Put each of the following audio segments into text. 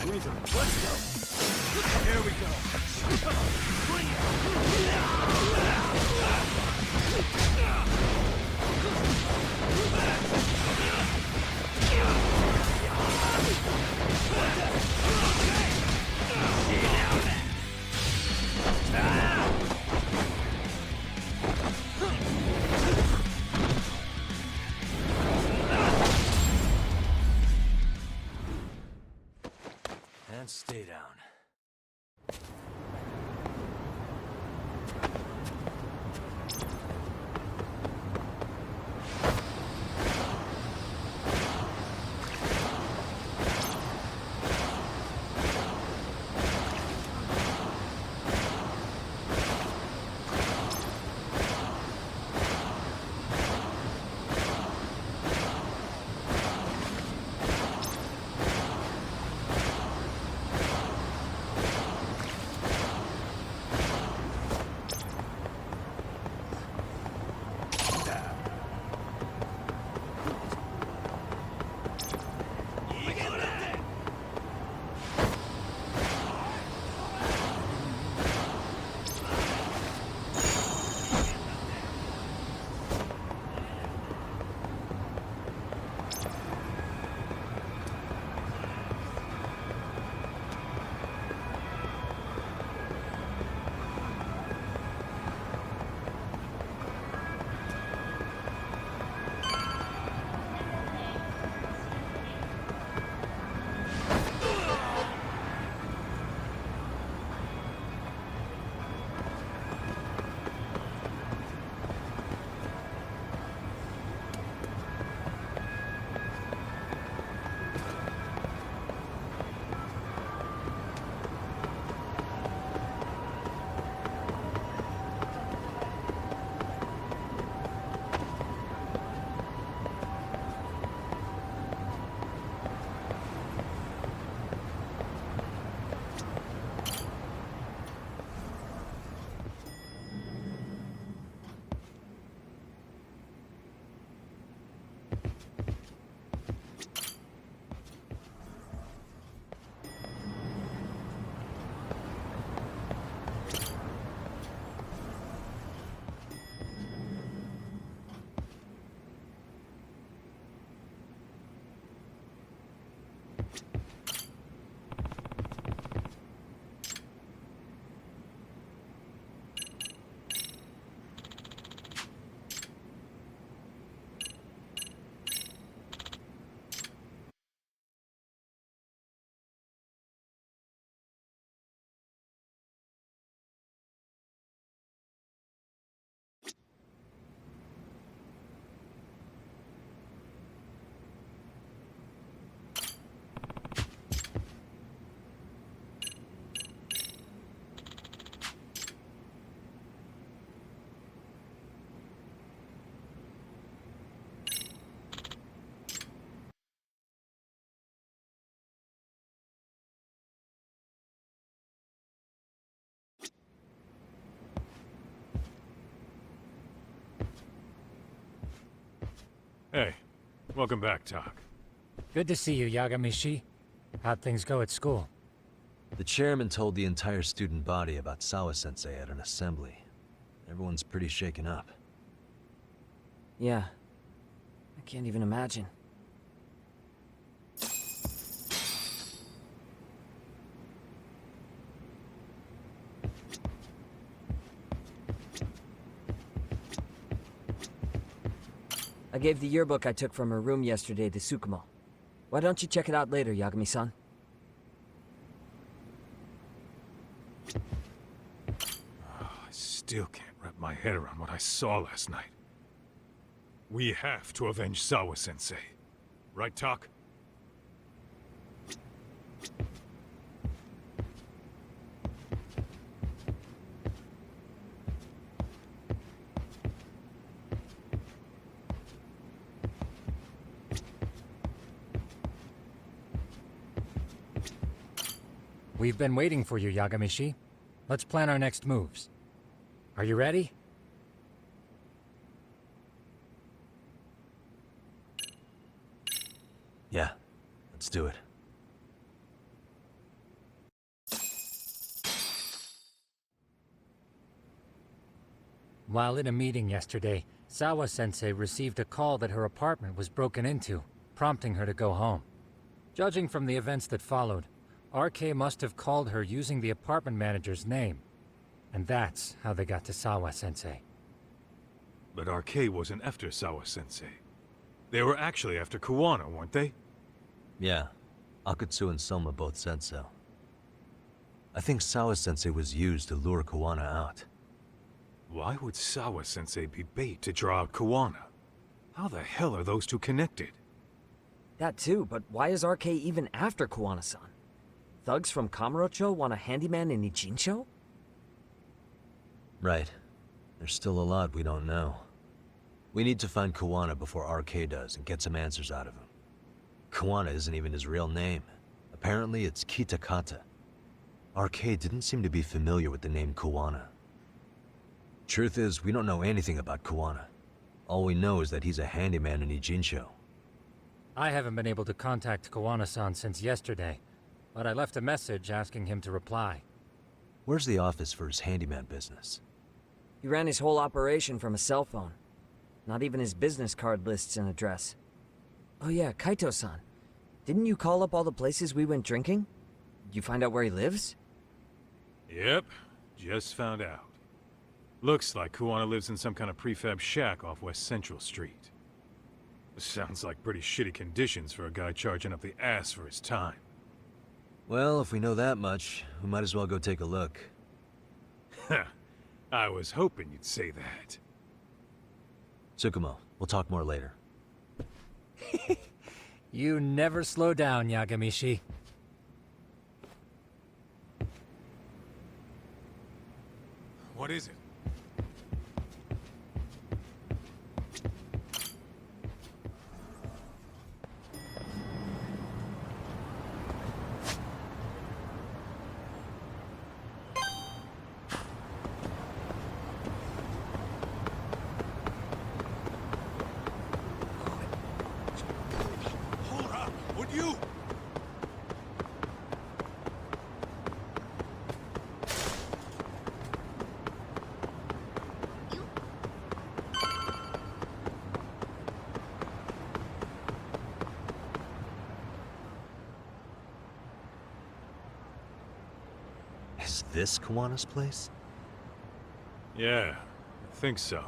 Loser, let's go. Here we go. And stay down. Hey, welcome back, Tak. Good to see you, Yagamishi. How'd things go at school? The chairman told the entire student body about Sawa-sensei at an assembly. Everyone's pretty shaken up. Yeah. I can't even imagine. I gave the yearbook I took from her room yesterday to Tsukumo. Why don't you check it out later, Yagami-san? I still can't wrap my head around what I saw last night. We have to avenge Sawa-sensei. Right, Tak? We've been waiting for you, Yagamishi. Let's plan our next moves. Are you ready? Yeah, let's do it. While in a meeting yesterday, Sawa-sensei received a call that her apartment was broken into, prompting her to go home. Judging from the events that followed, RK must have called her using the apartment manager's name. And that's how they got to Sawa-sensei. But RK wasn't after Sawa-sensei. They were actually after Kuwana, weren't they? Yeah, Akatsu and Soma both said so. I think Sawa-sensei was used to lure Kuwana out. Why would Sawa-sensei be bait to draw out Kuwana? How the hell are those two connected? That too, but why is RK even after Kuwana-san? Thugs from Kamurocho want a handyman in Ijincho? Right. There's still a lot we don't know. We need to find Kuwana before RK does and get some answers out of him. Kuwana isn't even his real name. Apparently it's Kitakata. RK didn't seem to be familiar with the name Kuwana. Truth is, we don't know anything about Kuwana. All we know is that he's a handyman in Ijincho. I haven't been able to contact Kuwana-san since yesterday, but I left a message asking him to reply. Where's the office for his handyman business? He ran his whole operation from a cell phone. Not even his business card lists an address. Oh yeah, Kaito-san. Didn't you call up all the places we went drinking? Did you find out where he lives? Yep, just found out. Looks like Kuwana lives in some kind of prefab shack off West Central Street. Sounds like pretty shitty conditions for a guy charging up the ass for his time. Well, if we know that much, we might as well go take a look. I was hoping you'd say that. Tsukumo, we'll talk more later. You never slow down, Yagamishi. What is it? Hold up! Would you? Is this Kuwana's place? Yeah, I think so.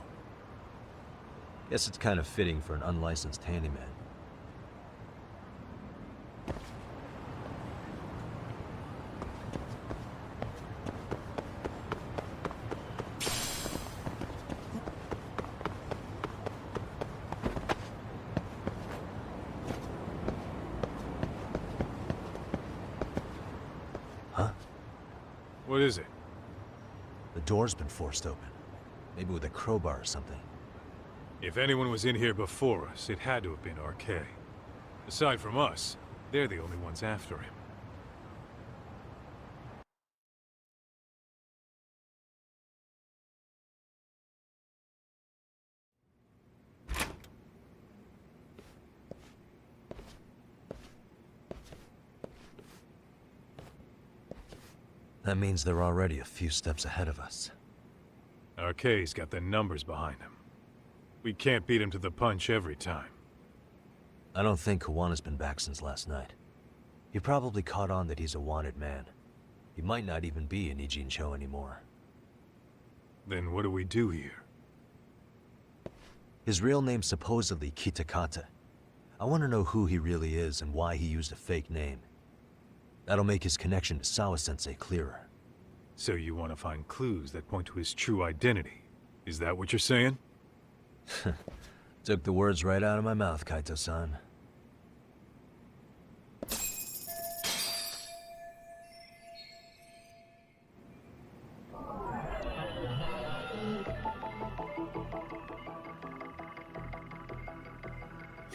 Guess it's kind of fitting for an unlicensed handyman. Huh? What is it? The door's been forced open. Maybe with a crowbar or something. If anyone was in here before us, it had to have been RK. Aside from us, they're the only ones after him. That means they're already a few steps ahead of us. RK's got the numbers behind him. We can't beat him to the punch every time. I don't think Kuwana's been back since last night. He probably caught on that he's a wanted man. He might not even be in Ijincho anymore. Then what do we do here? His real name's supposedly Kitakata. I want to know who he really is and why he used a fake name. That'll make his connection to Sawa-sensei clearer. So you want to find clues that point to his true identity? Is that what you're saying? Took the words right out of my mouth, Kaito-san.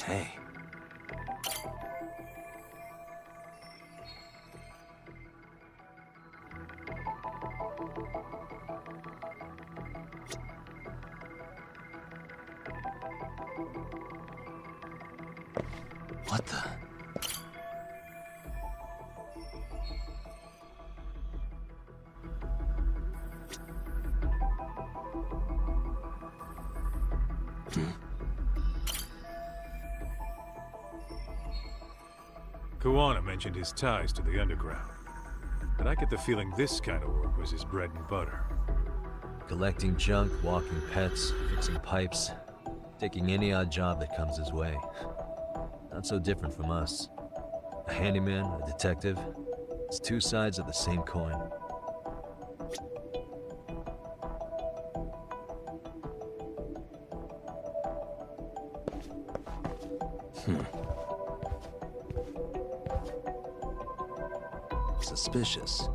Hey. What the? Kuwana mentioned his ties to the underground, but I get the feeling this kind of work was his bread and butter. Collecting junk, walking pets, fixing pipes, taking any odd job that comes his way. Not so different from us. A handyman, a detective. It's two sides of the same coin. Suspicious.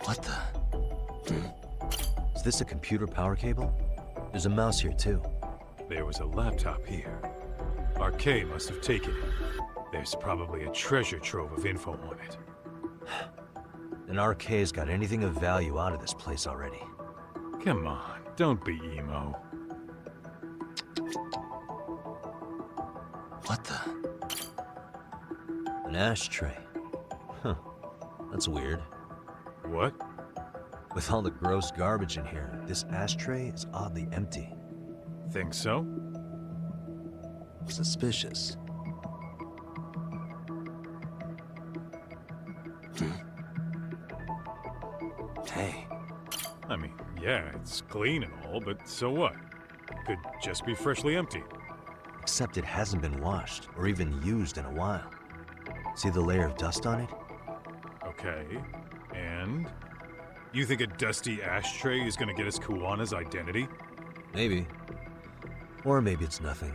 What the? Is this a computer power cable? There's a mouse here too. There was a laptop here. RK must have taken it. There's probably a treasure trove of info on it. And RK's got anything of value out of this place already. Come on, don't be emo. What the? An ashtray. Huh. That's weird. What? With all the gross garbage in here, this ashtray is oddly empty. Think so? Suspicious. Hey. I mean, yeah, it's clean and all, but so what? Could just be freshly empty. Except it hasn't been washed, or even used in a while. See the layer of dust on it? Okay, and? You think a dusty ashtray is gonna get us Kuwana's identity? Maybe. Or maybe it's nothing.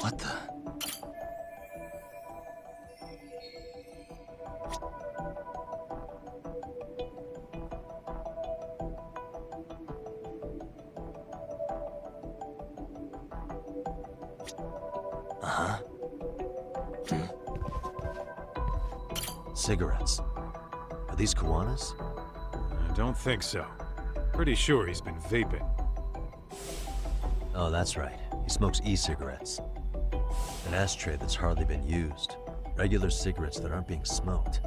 What the? Uh-huh. Cigarettes. Are these Kuwana's? I don't think so. Pretty sure he's been vaping. Oh, that's right. He smokes e-cigarettes. An ashtray that's hardly been used. Regular cigarettes that aren't being smoked.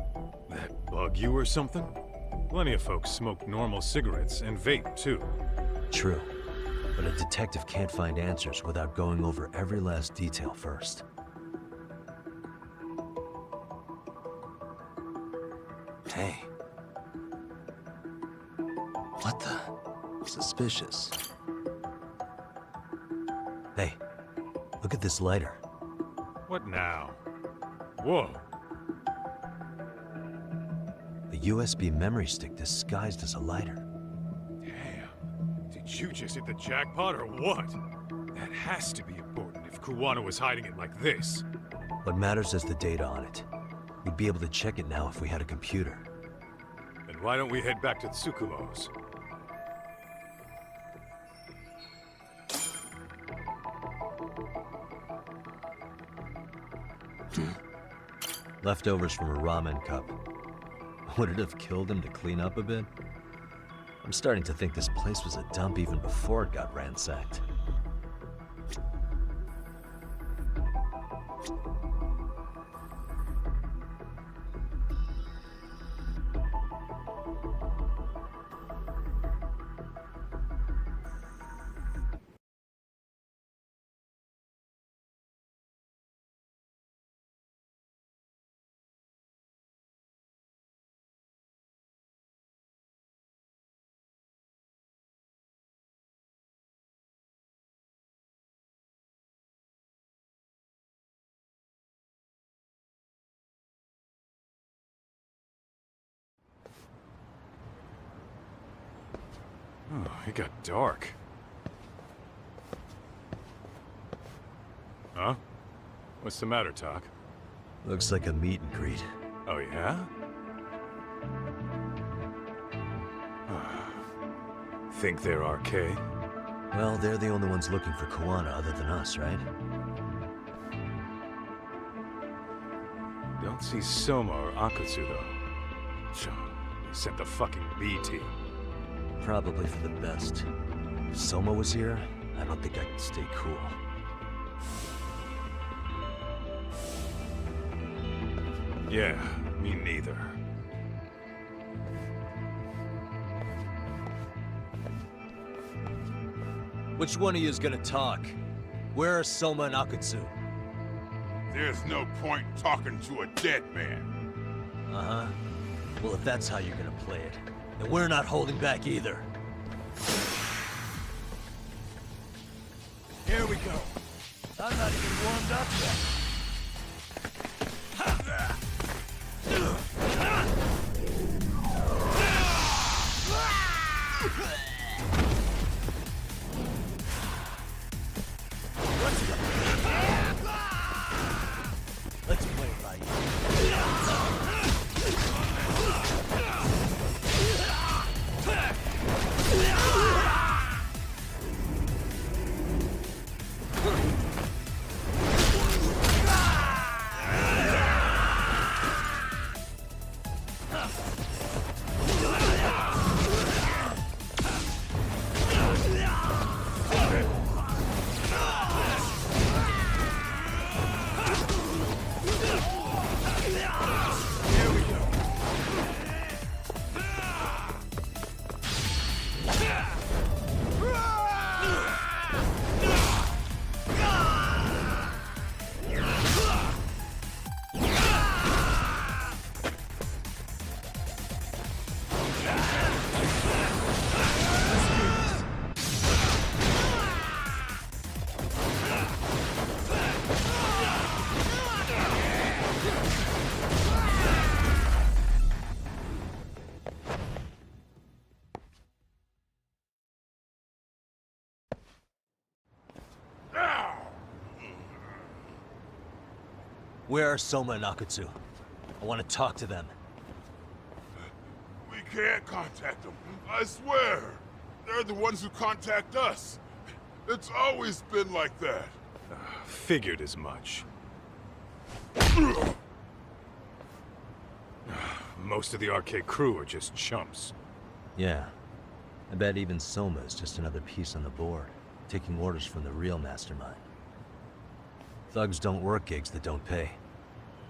That bug you or something? Plenty of folks smoke normal cigarettes and vape, too. True. But a detective can't find answers without going over every last detail first. Hey. What the? Suspicious. Hey, look at this lighter. What now? Whoa. A USB memory stick disguised as a lighter. Damn. Did you just hit the jackpot or what? That has to be important if Kuwana was hiding it like this. What matters is the data on it. We'd be able to check it now if we had a computer. Then why don't we head back to Tsukulo's? Leftovers from a ramen cup. Would it have killed him to clean up a bit? I'm starting to think this place was a dump even before it got ransacked. Oh, it got dark. Huh? What's the matter, Talk? Looks like a meet and greet. Oh, yeah? Think they're RK? Well, they're the only ones looking for Koana other than us, right? Don't see Soma or Akatsu, though. They sent the fucking B team. Probably for the best. If Soma was here, I don't think I could stay cool. Yeah, me neither. Which one of you is gonna talk? Where are Soma and Akatsu? There's no point talking to a dead man. Uh-huh. Well, if that's how you're gonna play it, then we're not holding back either. Here we go. I'm not even warmed up yet. Let's play it by ear. Where are Soma and Akatsu? I want to talk to them. We can't contact them. I swear. They're the ones who contact us. It's always been like that. Figured as much. Most of the RK crew are just chumps. Yeah. I bet even Soma is just another piece on the board, taking orders from the real mastermind. Thugs don't work gigs that don't pay.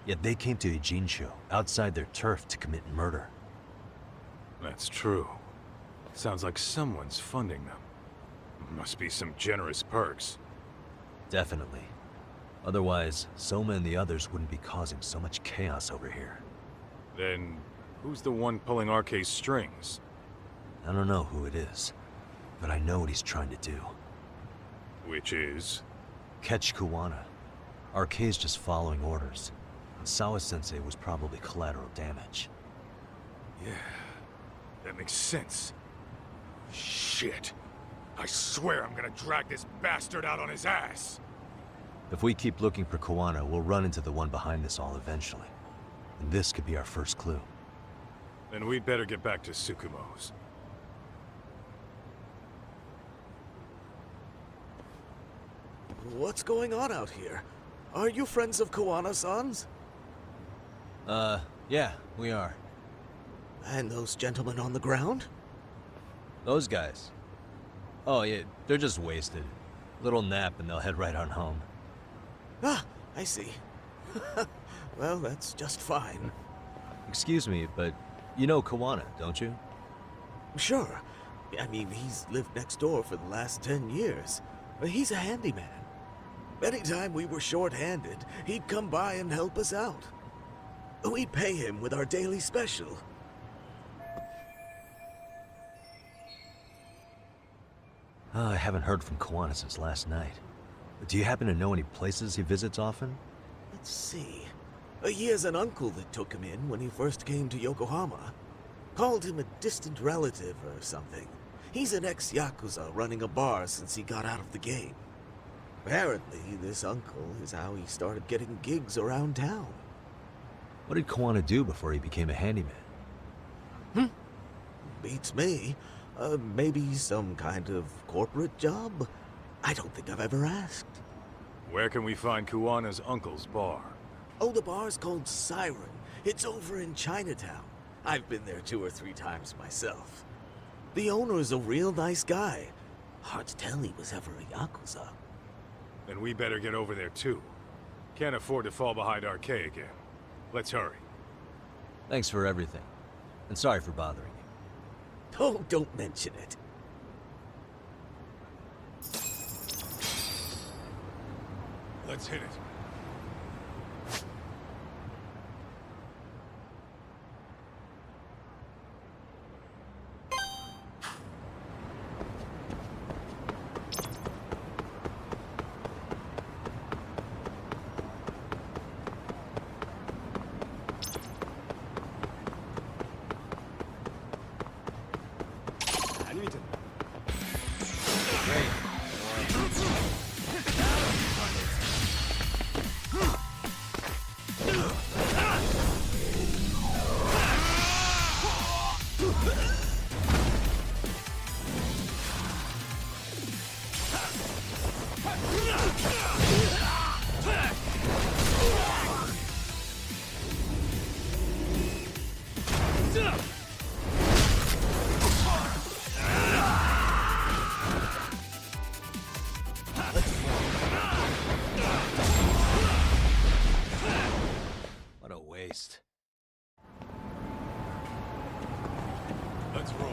Yet they came to Ijincho, outside their turf, to commit murder. That's true. Sounds like someone's funding them. Must be some generous perks. Definitely. Otherwise, Soma and the others wouldn't be causing so much chaos over here. Then, who's the one pulling RK's strings? I don't know who it is, but I know what he's trying to do. Which is? Catch Kuwana. RK's just following orders. And Sawa-sensei was probably collateral damage. Yeah, that makes sense. Shit. I swear I'm gonna drag this bastard out on his ass. If we keep looking for Kuwana, we'll run into the one behind this all eventually. And this could be our first clue. Then we'd better get back to Tsukumo's. What's going on out here? Are you friends of Koana-san's? Yeah, we are. And those gentlemen on the ground? Those guys. Oh, yeah, they're just wasted. Little nap and they'll head right on home. Ah, I see. Well, that's just fine. Excuse me, but you know Kuwana, don't you? Sure. I mean, he's lived next door for the last 10 years. He's a handyman. Anytime we were short-handed, he'd come by and help us out. We'd pay him with our daily special. I haven't heard from Kuwana since last night. Do you happen to know any places he visits often? Let's see. He has an uncle that took him in when he first came to Yokohama. Called him a distant relative or something. He's an ex-Yakuza running a bar since he got out of the game. Apparently, this uncle is how he started getting gigs around town. What did Kawana do before he became a handyman? Beats me. Maybe some kind of corporate job? I don't think I've ever asked. Where can we find Kuwana's uncle's bar? Oh, the bar's called Siren. It's over in Chinatown. I've been there 2 or 3 times myself. The owner's a real nice guy. Hard to tell he was ever a Yakuza. Then we better get over there too. Can't afford to fall behind RK again. Let's hurry. Thanks for everything. And sorry for bothering you. Oh, don't mention it. Let's hit it. What a waste. Let's roll.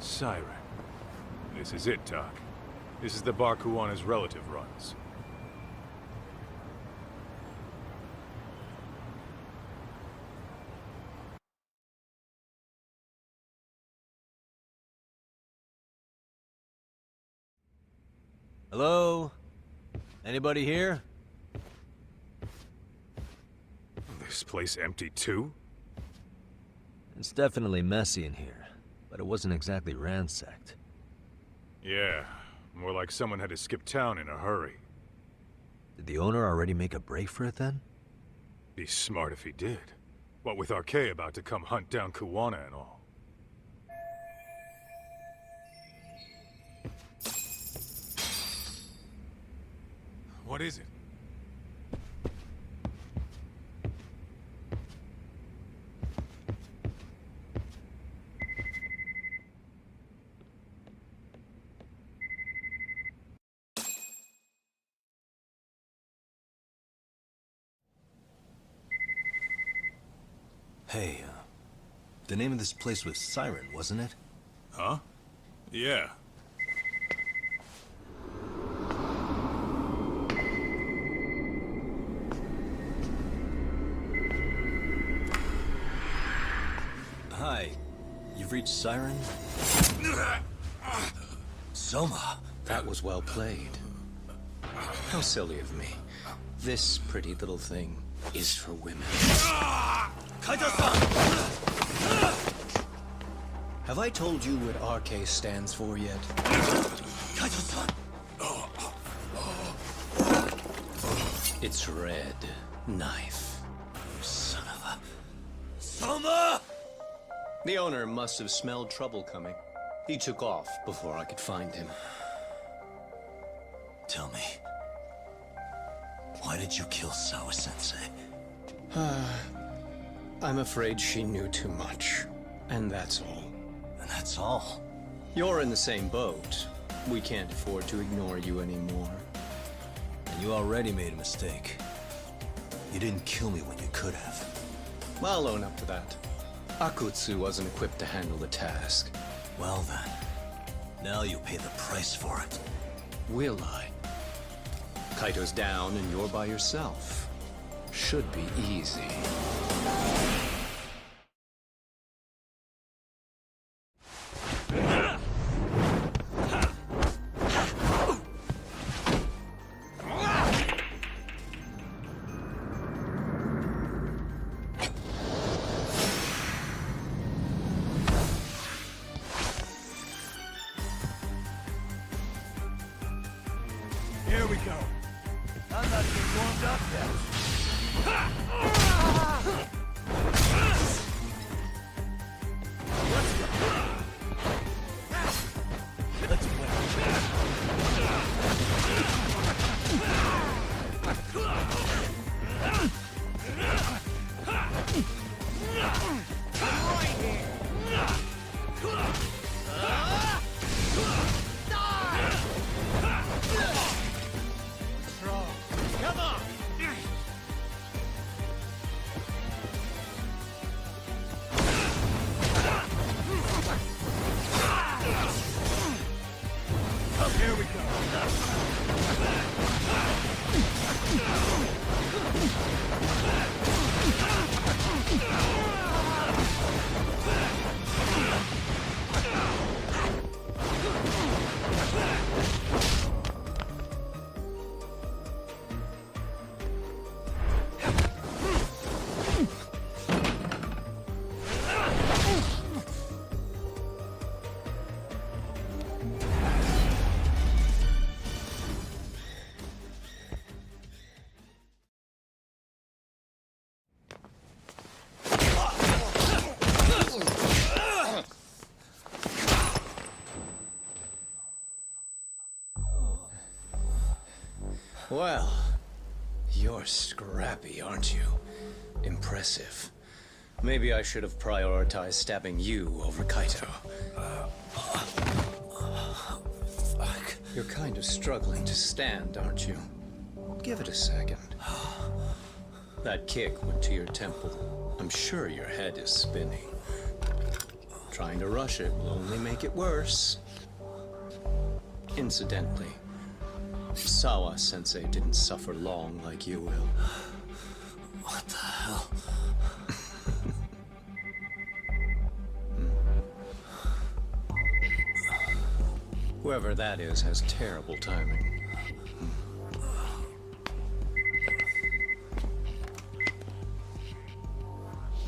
Siren. This is it, Doc. This is the bar Kuwana's relative runs. Hello? Anybody here? This place empty too? It's definitely messy in here, but it wasn't exactly ransacked. Yeah, more like someone had to skip town in a hurry. Did the owner already make a break for it then? Be smart if he did. What with RK about to come hunt down Kuwana and all. What is it? Hey, the name of this place was Siren, wasn't it? Huh? Yeah. Hi. You've reached Siren? Soma, that was well played. How silly of me. This pretty little thing is for women. Have I told you what RK stands for yet? It's red knife. Son of a... Soma! The owner must have smelled trouble coming. He took off before I could find him. Tell me, why did you kill Sawa-sensei? I'm afraid she knew too much. And that's all. And that's all. You're in the same boat. We can't afford to ignore you anymore. And you already made a mistake. You didn't kill me when you could have. I'll own up to that. Akutsu wasn't equipped to handle the task. Well then, now you pay the price for it. Will I? Kaito's down and you're by yourself. Should be easy. Here we go. I'm not even warmed up yet. Let's come on! Here we Well, you're scrappy, aren't you? Impressive. Maybe I should have prioritized stabbing you over Kaito. Fuck. You're kind of struggling to stand, aren't you? Give it a second. That kick went to your temple. I'm sure your head is spinning. Trying to rush it will only make it worse. Incidentally, Sawa-sensei didn't suffer long like you will. What the hell? Whoever that is has terrible timing.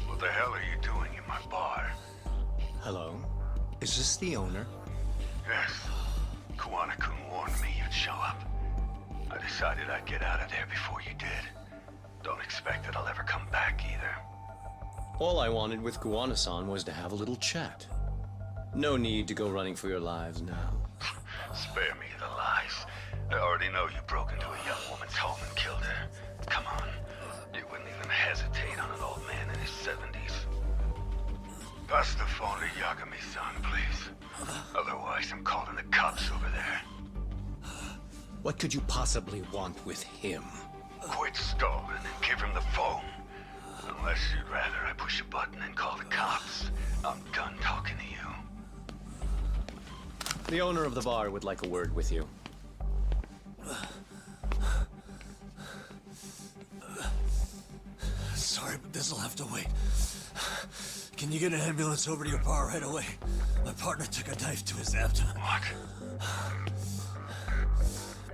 What the hell are you doing in my bar? Hello? Is this the owner? Yes. Kuwana-kun warned me you'd show up. I decided I'd get out of there before you did. Don't expect that I'll ever come back either. All I wanted with Kuwana-san was to have a little chat. No need to go running for your lives now. Spare me the lies. I already know you broke into a young woman's home and killed her. Come on. You wouldn't even hesitate on an old man in his 70s. Pass the phone to Yagami-san, please. Otherwise, I'm calling the cops over there. What could you possibly want with him? Quit stalling and give him the phone. Unless you'd rather I push a button and call the cops. I'm done talking to you. The owner of the bar would like a word with you. Sorry, but this'll have to wait. Can you get an ambulance over to your bar right away? My partner took a knife to his abdomen. What?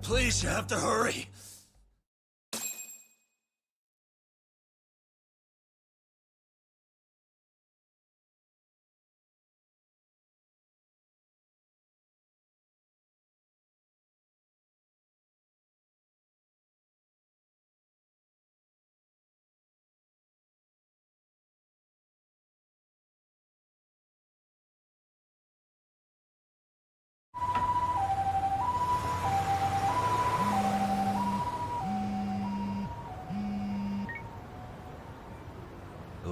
Please, you have to hurry.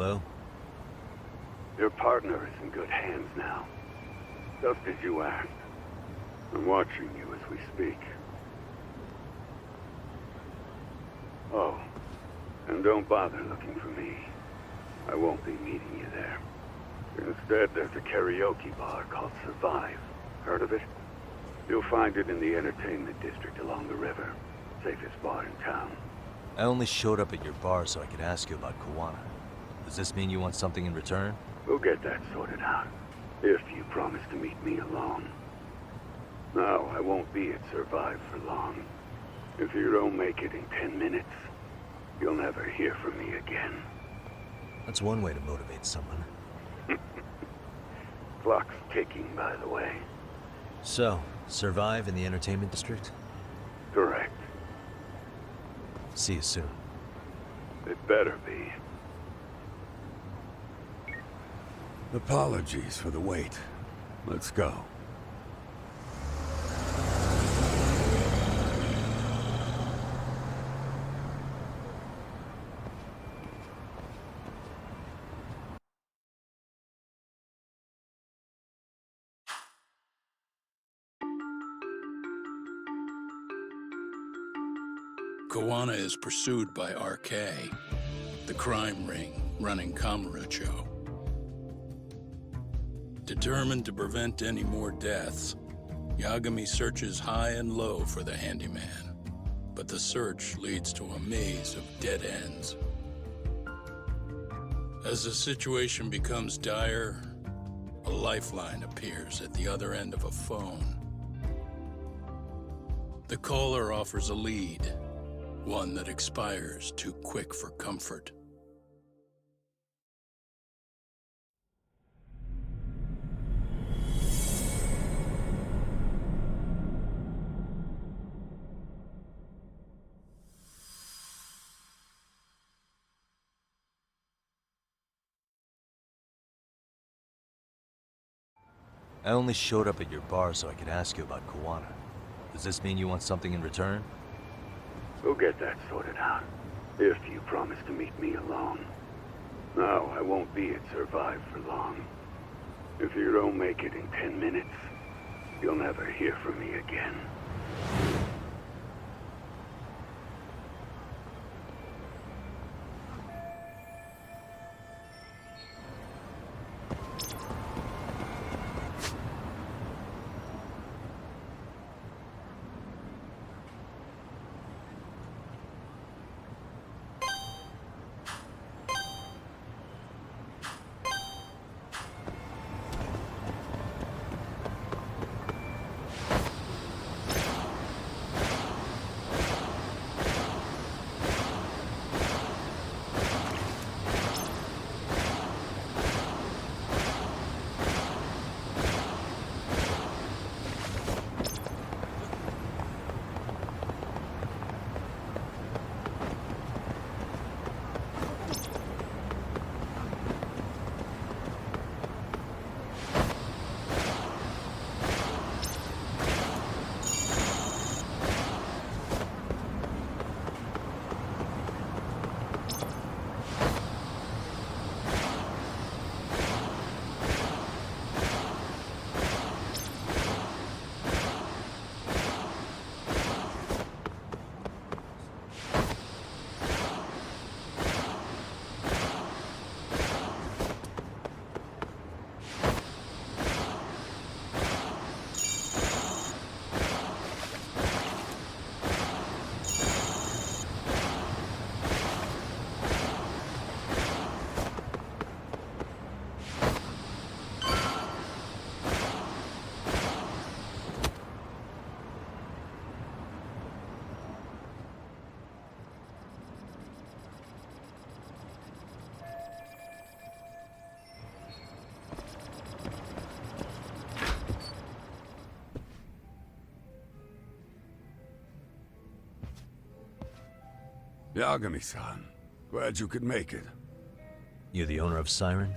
Hello? Your partner is in good hands now. Just as you asked. I'm watching you as we speak. Oh, and don't bother looking for me. I won't be meeting you there. Instead, there's a karaoke bar called Survive. Heard of it? You'll find it in the entertainment district along the river. Safest bar in town. I only showed up at your bar so I could ask you about Kawana. Does this mean you want something in return? We'll get that sorted out. If you promise to meet me alone. No, I won't be at Survive for long. If you don't make it in 10 minutes, you'll never hear from me again. That's one way to motivate someone. Clock's ticking, by the way. So, Survive in the entertainment district? Correct. See you soon. It better be. Apologies for the wait. Let's go. Kawana is pursued by RK, the crime ring running Kamurocho. Determined to prevent any more deaths, Yagami searches high and low for the handyman, but the search leads to a maze of dead ends. As the situation becomes dire, a lifeline appears at the other end of a phone. The caller offers a lead, one that expires too quick for comfort. I only showed up at your bar so I could ask you about Kawana. Does this mean you want something in return? We'll get that sorted out. If you promise to meet me alone. No, I won't be at Survive for long. If you don't make it in 10 minutes, you'll never hear from me again. Yagami-san, glad you could make it. You the owner of Siren?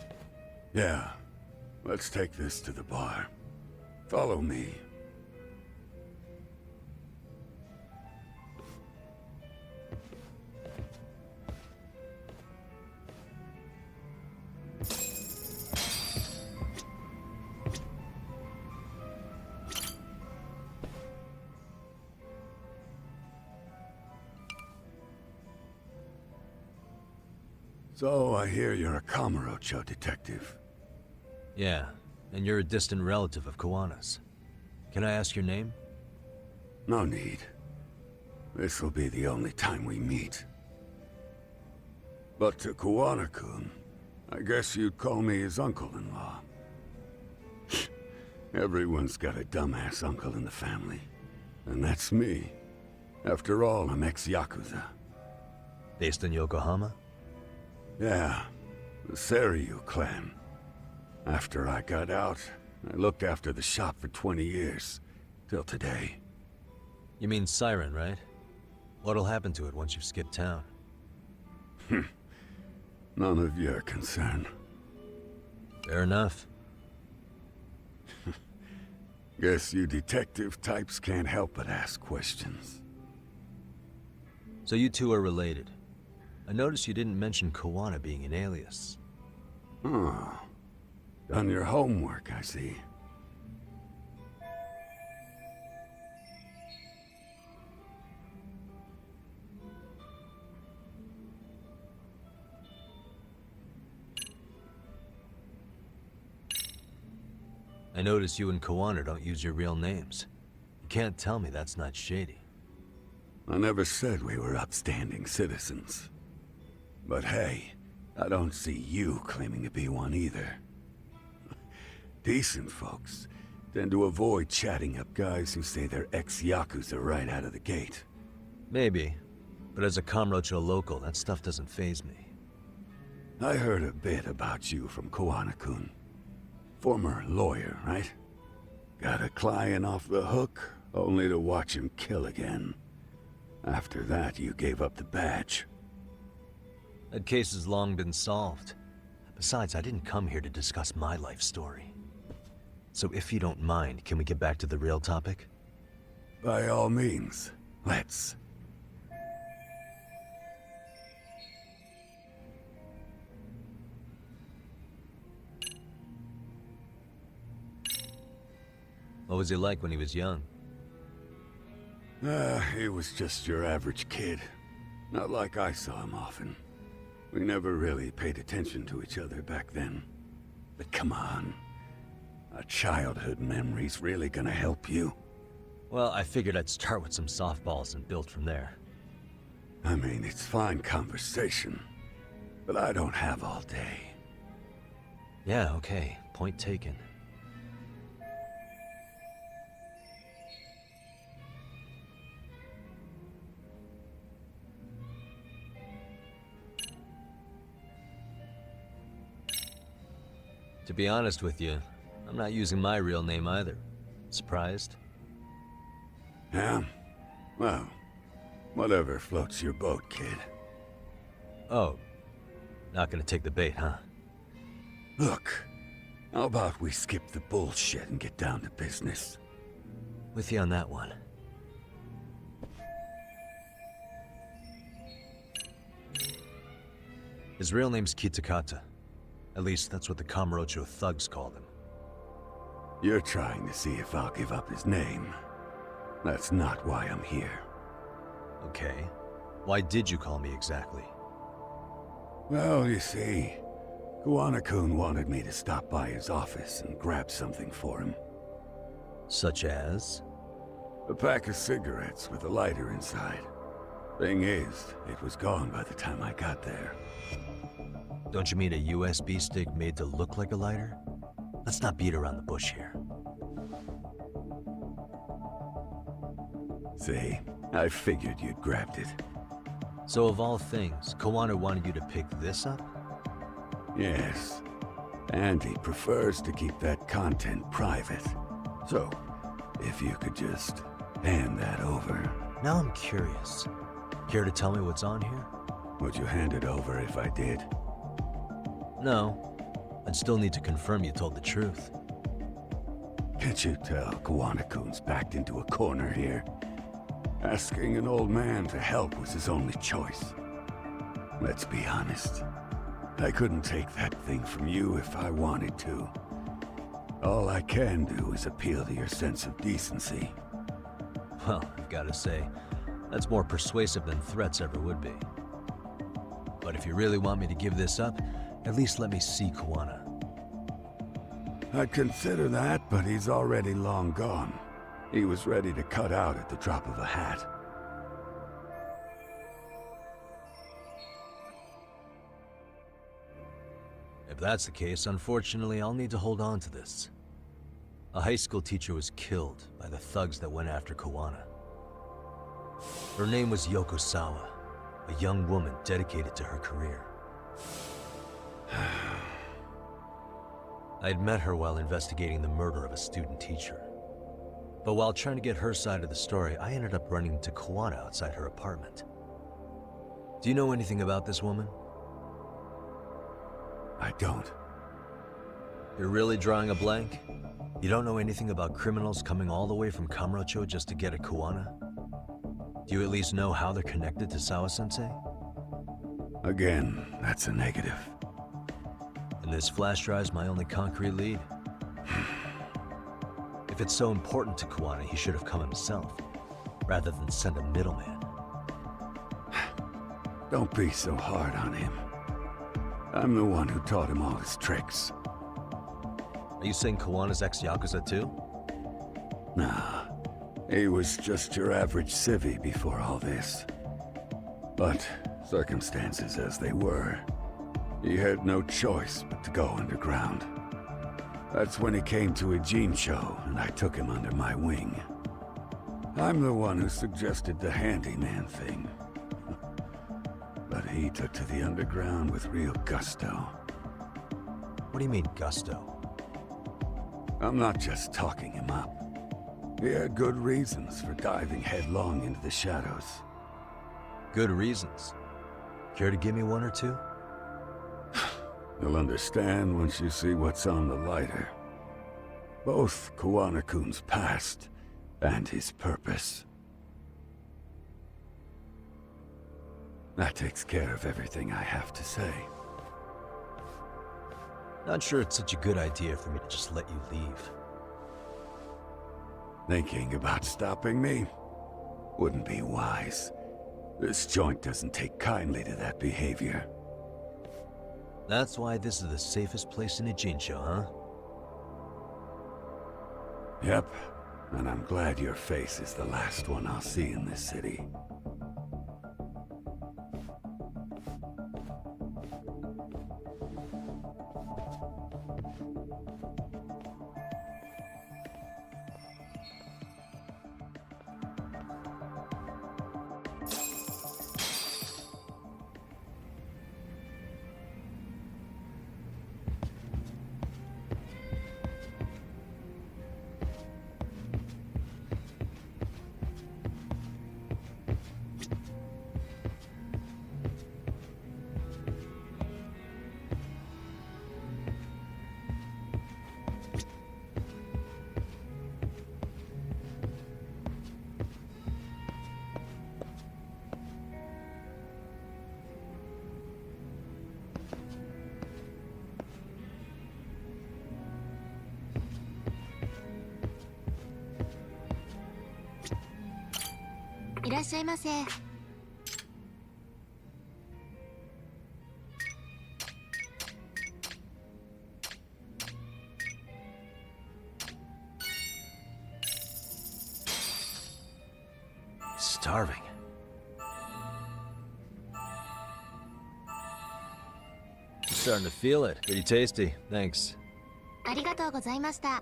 Yeah, let's take this to the bar. Follow me. So I hear you're a Kamurocho detective. Yeah, and you're a distant relative of Kawana's. Can I ask your name? No need. This'll be the only time we meet. But to Kawana-kun, I guess you'd call me his uncle-in-law. Everyone's got a dumbass uncle in the family. And that's me. After all, I'm ex-Yakuza. Based in Yokohama? Yeah, the Seiryu clan. After I got out, I looked after the shop for 20 years. Till today. You mean Siren, right? What'll happen to it once you've skipped town? None of your concern. Fair enough. Guess you detective types can't help but ask questions. So you two are related. I noticed you didn't mention Kawana being an alias. Oh. Done your homework, I see. I notice you and Kawana don't use your real names. You can't tell me that's not shady. I never said we were upstanding citizens. But hey, I don't see you claiming to be one either. Decent folks tend to avoid chatting up guys who say they're ex-Yakuza right out of the gate. Maybe, but as a Kamurocho local, that stuff doesn't faze me. I heard a bit about you from Kawana-kun. Former lawyer, right? Got a client off the hook, only to watch him kill again. After that, you gave up the badge. That case has long been solved. Besides, I didn't come here to discuss my life story. So if you don't mind, can we get back to the real topic? By all means, let's. What was he like when he was young? He was just your average kid. Not like I saw him often. We never really paid attention to each other back then. But come on. A childhood memory's really gonna help you? Well, I figured I'd start with some softballs and build from there. I mean, it's fine conversation. But I don't have all day. Yeah, okay. Point taken. To be honest with you, I'm not using my real name either. Surprised? Yeah? Well, whatever floats your boat, kid. Oh, not gonna take the bait, huh? Look, how about we skip the bullshit and get down to business? With you on that one. His real name's Kitakata. At least that's what the Kamurocho thugs called him. You're trying to see if I'll give up his name. That's not why I'm here. Okay. Why did you call me exactly? Well, you see, Kawana-kun wanted me to stop by his office and grab something for him. Such as? A pack of cigarettes with a lighter inside. Thing is, it was gone by the time I got there. Don't you mean a USB stick made to look like a lighter? Let's not beat around the bush here. See, I figured you'd grabbed it. So of all things, Kawana wanted you to pick this up? Yes. And he prefers to keep that content private. So, if you could just hand that over. Now I'm curious. Care to tell me what's on here? Would you hand it over if I did? No. I'd still need to confirm you told the truth. Can't you tell Kawana-kun's backed into a corner here? Asking an old man to help was his only choice. Let's be honest. I couldn't take that thing from you if I wanted to. All I can do is appeal to your sense of decency. Well, I've gotta say, that's more persuasive than threats ever would be. But if you really want me to give this up, at least let me see Kuwana. I'd consider that, but he's already long gone. He was ready to cut out at the drop of a hat. If that's the case, unfortunately, I'll need to hold on to this. A high school teacher was killed by the thugs that went after Kuwana. Her name was Yoko Sawa, a young woman dedicated to her career. I'd met her while investigating the murder of a student teacher. But while trying to get her side of the story, I ended up running into Kuwana outside her apartment. Do you know anything about this woman? I don't. You're really drawing a blank? You don't know anything about criminals coming all the way from Kamurocho just to get at Kuwana? Do you at least know how they're connected to Sawa-sensei? Again, that's a negative. And this flash drive's my only concrete lead. If it's so important to Kuwana, he should have come himself, rather than send a middleman. Don't be so hard on him. I'm the one who taught him all his tricks. Are you saying Kawana's ex-Yakuza too? Nah, he was just your average civvy before all this. But circumstances as they were, he had no choice but to go underground. That's when he came to a Jinsho, and I took him under my wing. I'm the one who suggested the handyman thing. But he took to the underground with real gusto. What do you mean, gusto? I'm not just talking him up. He had good reasons for diving headlong into the shadows. Good reasons. Care to give me one or two? You'll understand once you see what's on the lighter. Both Kuwana-kun's past and his purpose. That takes care of everything I have to say. Not sure it's such a good idea for me to just let you leave. Thinking about stopping me? Wouldn't be wise. This joint doesn't take kindly to that behavior. That's why this is the safest place in Ijincho, huh? Yep, and I'm glad your face is the last one I'll see in this city. Starving. I'm starting to feel it. Pretty tasty. Thanks. ありがとうございました。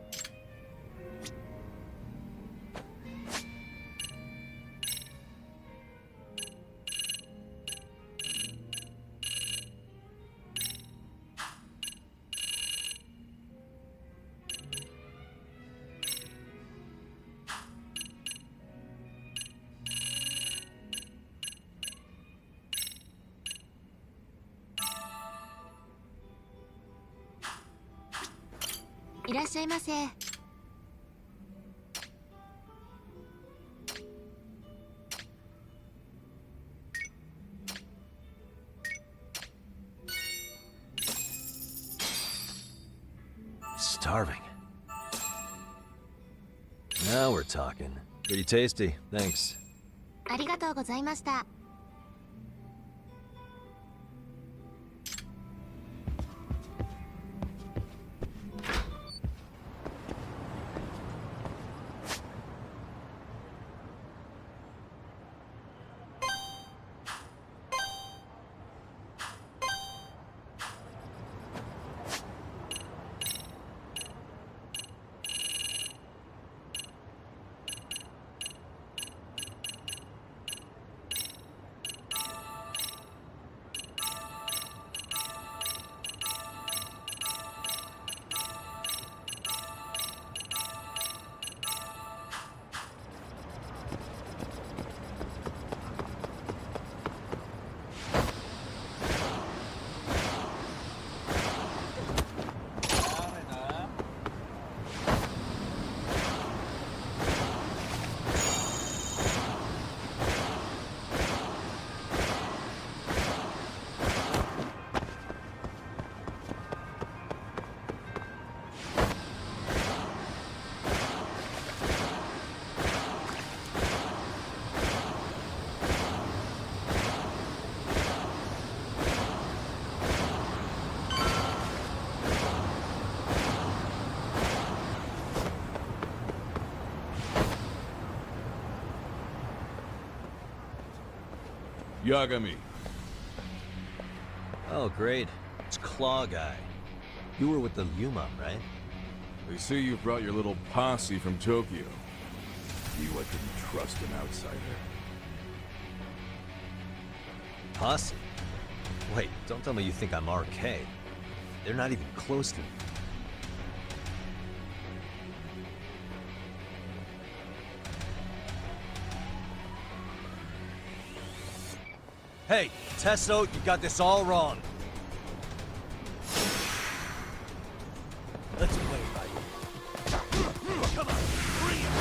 いらっしゃいませ。Starving. Now we're talking. Pretty tasty. Thanks. ありがとうございました。Yagami. Oh, great. It's Claw Guy. You were with the Yumam, right? They say you brought your little posse from Tokyo. You, I couldn't trust an outsider. Posse? Wait, don't tell me you think I'm RK. They're not even close to me. Hey, Testo, you got this all wrong. Let's play it by ear. Come on, bring it!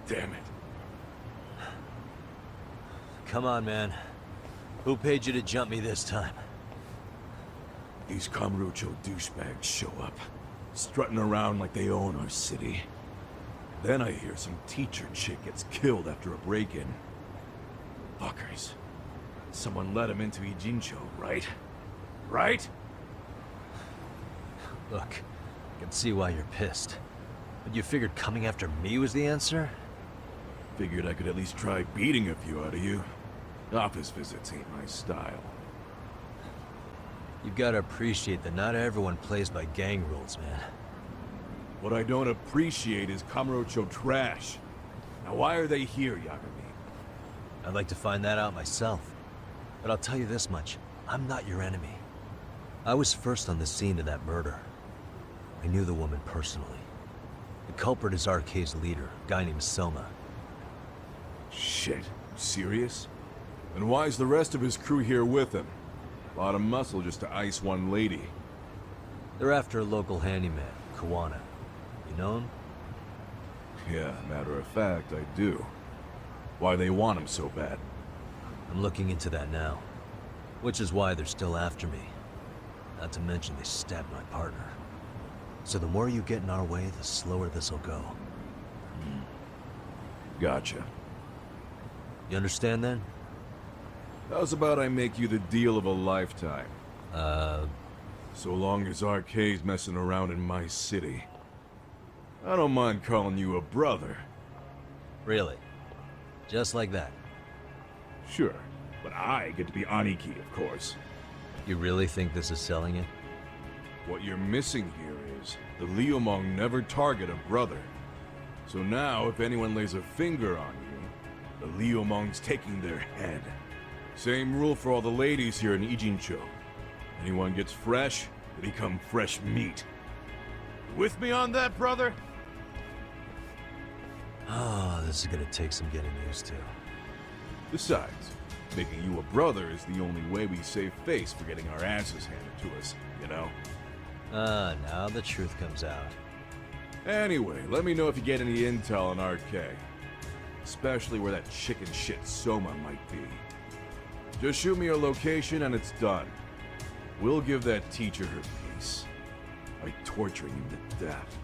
Damn it. Come on, man. Who paid you to jump me this time? These Kamurocho douchebags show up, strutting around like they own our city. Then I hear some teacher chick gets killed after a break-in. Fuckers. Someone let him into Ijincho, right? Right? Look, I can see why you're pissed. But you figured coming after me was the answer? Figured I could at least try beating a few out of you. Office visits ain't my style. You've got to appreciate that not everyone plays by gang rules, man. What I don't appreciate is Kamurocho trash. Now why are they here, Yagami? I'd like to find that out myself. But I'll tell you this much, I'm not your enemy. I was first on the scene of that murder. I knew the woman personally. The culprit is RK's leader, a guy named Soma. Shit, serious? And why's the rest of his crew here with him? A lot of muscle just to ice one lady. They're after a local handyman, Kawana. You know him? Yeah, matter of fact, I do. Why they want him so bad? I'm looking into that now. Which is why they're still after me. Not to mention they stabbed my partner. So the more you get in our way, the slower this'll go. Gotcha. You understand then? How's about I make you the deal of a lifetime? So long as RK's messing around in my city. I don't mind calling you a brother. Really? Just like that? Sure, but I get to be Aniki, of course. You really think this is selling it? What you're missing here is the Liumong never target a brother. So now, if anyone lays a finger on you, the Liumong's taking their head. Same rule for all the ladies here in Ijincho. Anyone gets fresh, they become fresh meat. With me on that, brother? Oh, this is gonna take some getting used to. Besides, making you a brother is the only way we save face for getting our asses handed to us, you know? Now the truth comes out. Anyway, let me know if you get any intel on RK. Especially where that chicken shit Soma might be. Just shoot me a location and it's done. We'll give that teacher her peace by torturing him to death.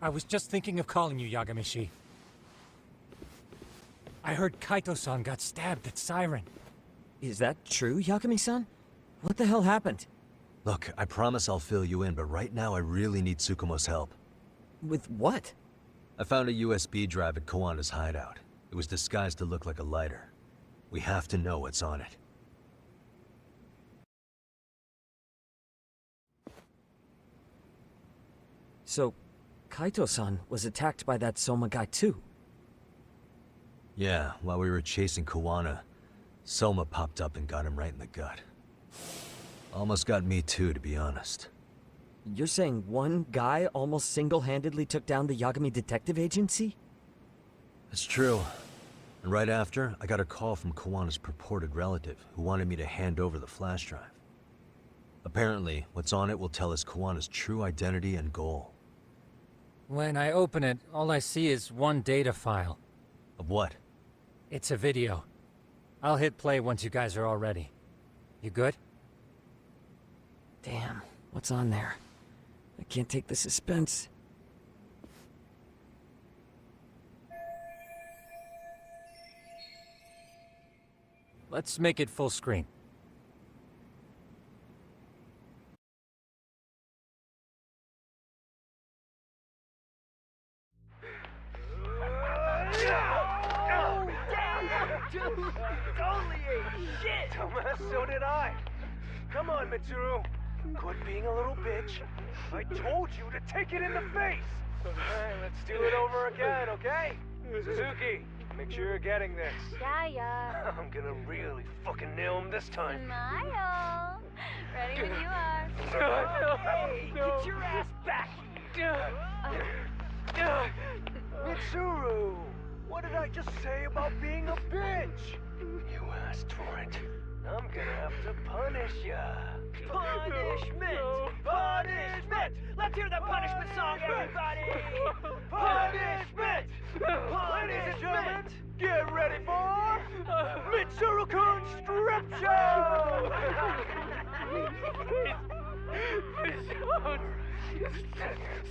I was just thinking of calling you, Yagamishi. I heard Kaito-san got stabbed at Siren. Is that true, Yagami-san? What the hell happened? Look, I promise I'll fill you in, but right now I really need Tsukumo's help. With what? I found a USB drive at Kawana's hideout. It was disguised to look like a lighter. We have to know what's on it. So, Kaito-san was attacked by that Soma guy too? Yeah, while we were chasing Kawana, Soma popped up and got him right in the gut. Almost got me too, to be honest. You're saying one guy almost single-handedly took down the Yagami Detective Agency? It's true. And right after, I got a call from Kawana's purported relative, who wanted me to hand over the flash drive. Apparently, what's on it will tell us Kawana's true identity and goal. When I open it, all I see is one data file. Of what? It's a video. I'll hit play once you guys are all ready. You good? Damn, what's on there? I can't take the suspense. Let's make it full screen. Dude, it's only a shit! Dumbass, so did I. Come on, Mitsuru. Quit being a little bitch. I told you to take it in the face! Alright, let's do it over again, okay? Suzuki, make sure you're getting this. Yeah. I'm gonna really fucking nail him this time. Smile. Ready when you are. Hey, get your ass back here! Mitsuru! What did I just say about being a bitch? You asked for it. I'm gonna have to punish ya. Punishment! Punishment! Let's hear the punishment song, everybody! Punishment! Ladies and gentlemen, get ready for Mitsuru-kun Strip Show!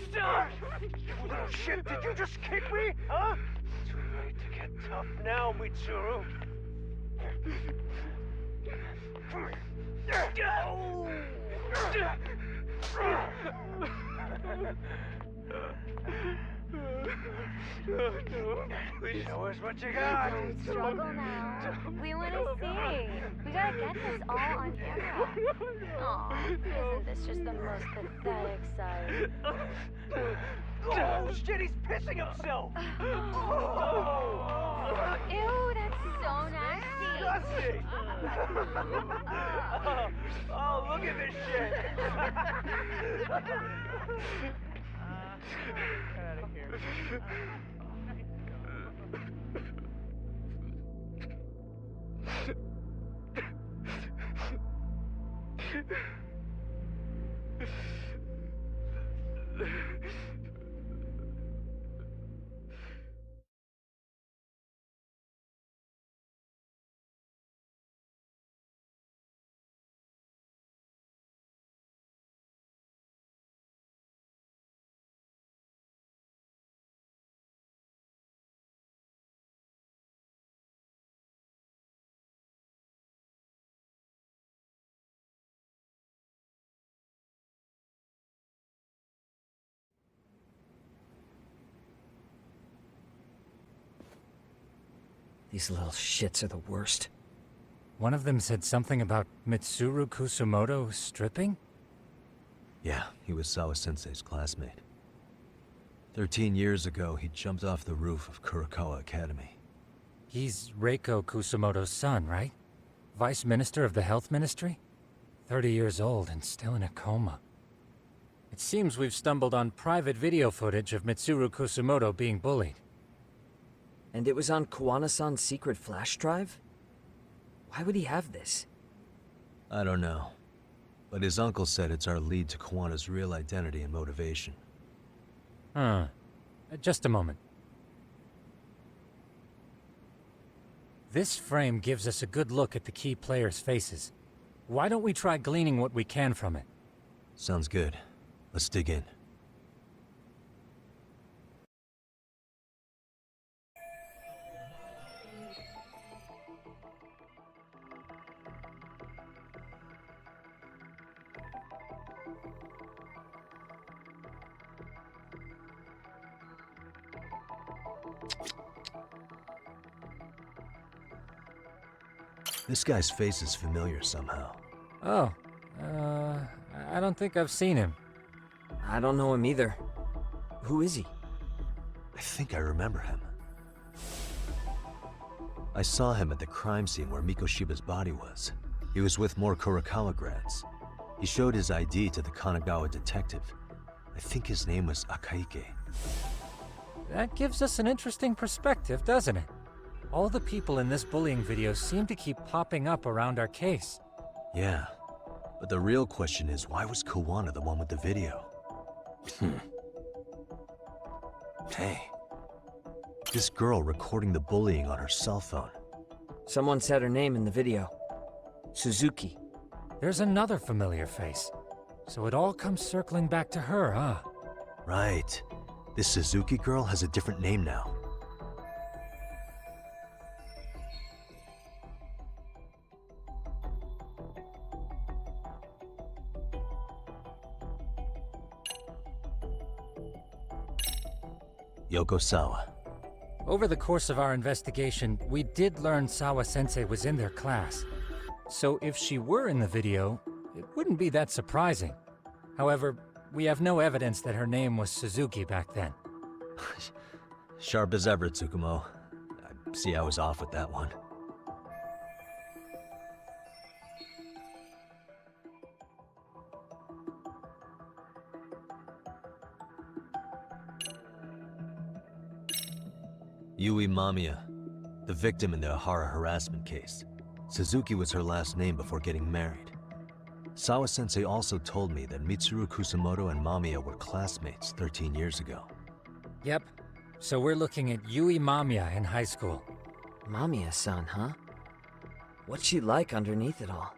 Stop! You little shit, did you just kick me? Huh? Too late to get tough now, Mitsuru. Show us what you got. Don't struggle now. We want to see. We gotta get this all on camera. Aw, isn't this just the most pathetic sight? Oh shit, he's pissing himself. Ew, that's so nasty. Disgusting. Oh, look at this shit. Get out of here. These little shits are the worst. One of them said something about Mitsuru Kusumoto stripping? Yeah, he was Sawa-sensei's classmate. 13 years ago, he jumped off the roof of Kurakawa Academy. He's Reiko Kusumoto's son, right? Vice Minister of the Health Ministry? 30 years old and still in a coma. It seems we've stumbled on private video footage of Mitsuru Kusumoto being bullied. And it was on Kawana-san's secret flash drive? Why would he have this? I don't know. But his uncle said it's our lead to Kawana's real identity and motivation. Huh. Just a moment. This frame gives us a good look at the key players' faces. Why don't we try gleaning what we can from it? Sounds good. Let's dig in. This guy's face is familiar somehow. Oh, I don't think I've seen him. I don't know him either. Who is he? I think I remember him. I saw him at the crime scene where Mikoshiba's body was. He was with more Kurakawa grads. He showed his ID to the Kanagawa detective. I think his name was Akaike. That gives us an interesting perspective, doesn't it? All the people in this bullying video seem to keep popping up around our case. Yeah, but the real question is, why was Kawana the one with the video? Hey, this girl recording the bullying on her cell phone. Someone said her name in the video. Suzuki. There's another familiar face. So it all comes circling back to her, huh? Right. This Suzuki girl has a different name now. Yoko Sawa. Over the course of our investigation, we did learn Sawa-sensei was in their class. So if she were in the video, it wouldn't be that surprising. However, we have no evidence that her name was Suzuki back then. Sharp as ever, Tsukumo. I see I was off with that one. Yui Mamiya, the victim in the Ahara harassment case. Suzuki was her last name before getting married. Sawa-sensei also told me that Mitsuru Kusumoto and Mamiya were classmates 13 years ago. Yep. So we're looking at Yui Mamiya in high school. Mamiya-san, huh? What's she like underneath it all?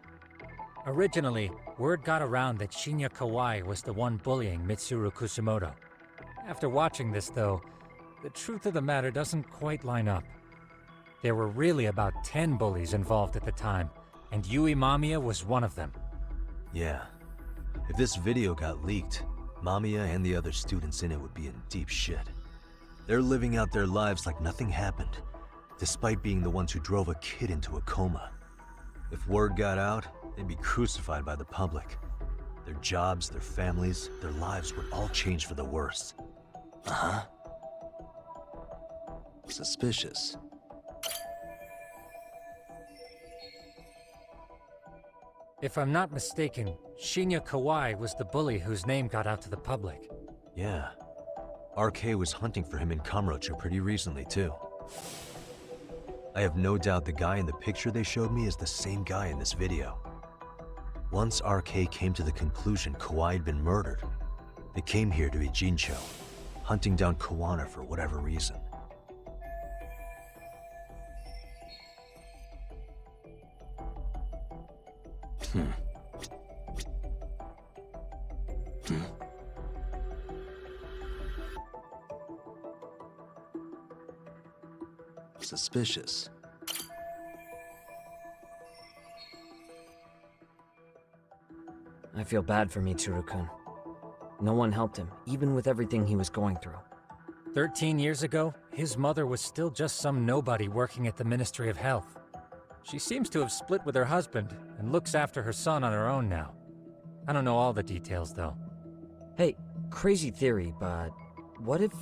Originally, word got around that Shinya Kawai was the one bullying Mitsuru Kusumoto. After watching this, though, the truth of the matter doesn't quite line up. There were really about 10 bullies involved at the time, and Yui Mamiya was one of them. Yeah. If this video got leaked, Mamiya and the other students in it would be in deep shit. They're living out their lives like nothing happened, despite being the ones who drove a kid into a coma. If word got out, they'd be crucified by the public. Their jobs, their families, their lives would all change for the worse. Uh-huh. Suspicious. If I'm not mistaken, Shinya Kawai was the bully whose name got out to the public. Yeah. RK was hunting for him in Kamurocho pretty recently, too. I have no doubt the guy in the picture they showed me is the same guy in this video. Once RK came to the conclusion Kawai had been murdered, they came here to Ijincho, hunting down Kawana for whatever reason. Suspicious. I feel bad for Mitsuru-kun. No one helped him, even with everything he was going through. 13 years ago, his mother was still just some nobody working at the Ministry of Health. She seems to have split with her husband and looks after her son on her own now. I don't know all the details, though. Hey, crazy theory, but what if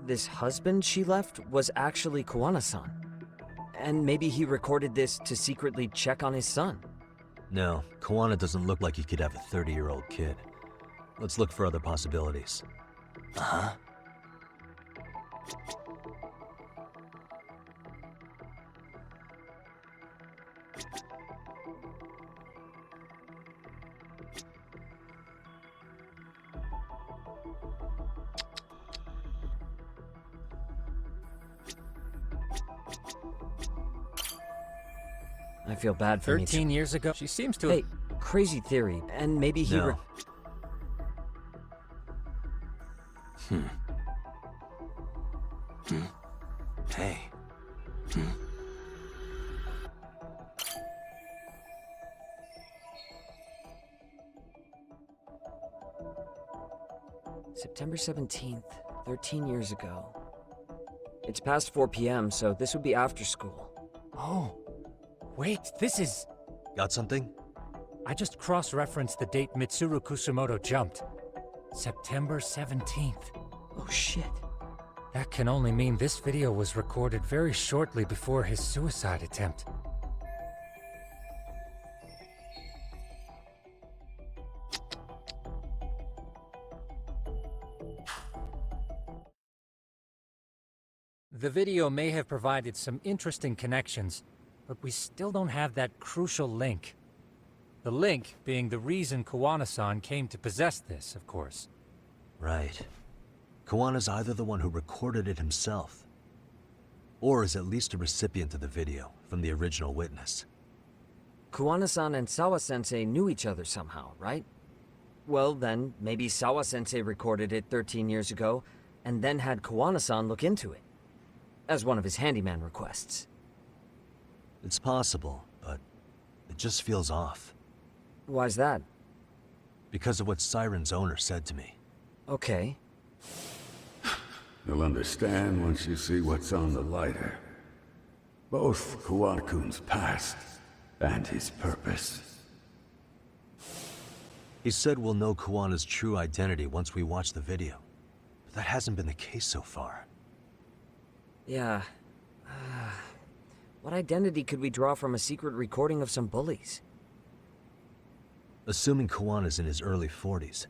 this husband she left was actually Kawana-san? And maybe he recorded this to secretly check on his son? No, Kawana doesn't look like he could have a 30-year-old kid. Let's look for other possibilities. Uh-huh. I feel bad for 13 years ago, she seems to Hey, crazy theory, and maybe he No. Hey. September 17th, 13 years ago. It's past 4 p.m., so this would be after school. Oh, wait, this is... Got something? I just cross-referenced the date Mitsuru Kusumoto jumped. September 17th. Oh shit. That can only mean this video was recorded very shortly before his suicide attempt. The video may have provided some interesting connections, but we still don't have that crucial link. The link being the reason Kawana-san came to possess this, of course. Right. Kawana's either the one who recorded it himself, or is at least a recipient of the video from the original witness. Kawana-san and Sawa-sensei knew each other somehow, right? Well then, maybe Sawa-sensei recorded it 13 years ago, and then had Kawana-san look into it, as one of his handyman requests. It's possible, but it just feels off. Why's that? Because of what Siren's owner said to me. Okay. You'll understand once you see what's on the lighter. Both Kawana-kun's past and his purpose. He said we'll know Kawana's true identity once we watch the video. But that hasn't been the case so far. Yeah. What identity could we draw from a secret recording of some bullies? Assuming Kawana's in his early 40s,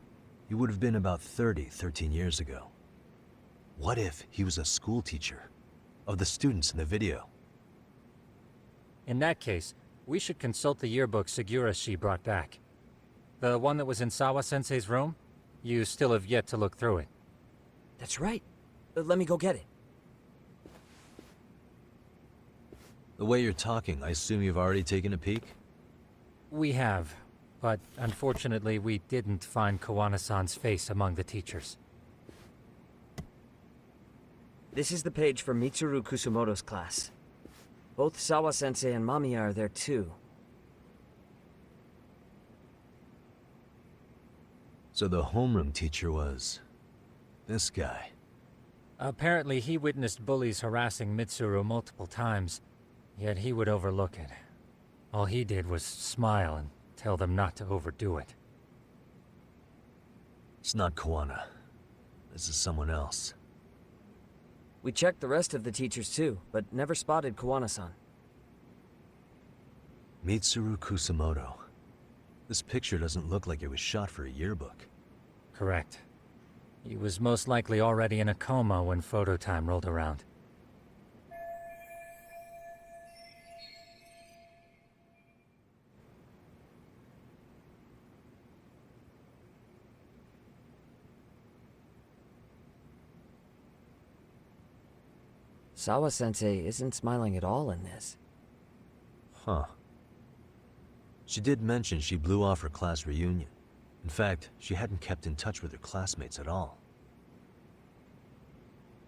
he would have been about 13 years ago. What if he was a school teacher of the students in the video? In that case, we should consult the yearbook Segura-shi brought back. The one that was in Sawa-sensei's room? You still have yet to look through it. That's right. Let me go get it. The way you're talking, I assume you've already taken a peek? We have, but unfortunately we didn't find Kawana-san's face among the teachers. This is the page for Mitsuru Kusumoto's class. Both Sawa-sensei and Mamiya are there too. So the homeroom teacher was... this guy. Apparently, he witnessed bullies harassing Mitsuru multiple times, yet he would overlook it. All he did was smile and tell them not to overdo it. It's not Kawana. This is someone else. We checked the rest of the teachers too, but never spotted Kawana-san. Mitsuru Kusamoto. This picture doesn't look like it was shot for a yearbook. Correct. He was most likely already in a coma when photo time rolled around. Sawa-sensei isn't smiling at all in this. Huh. She did mention she blew off her class reunion. In fact, she hadn't kept in touch with her classmates at all.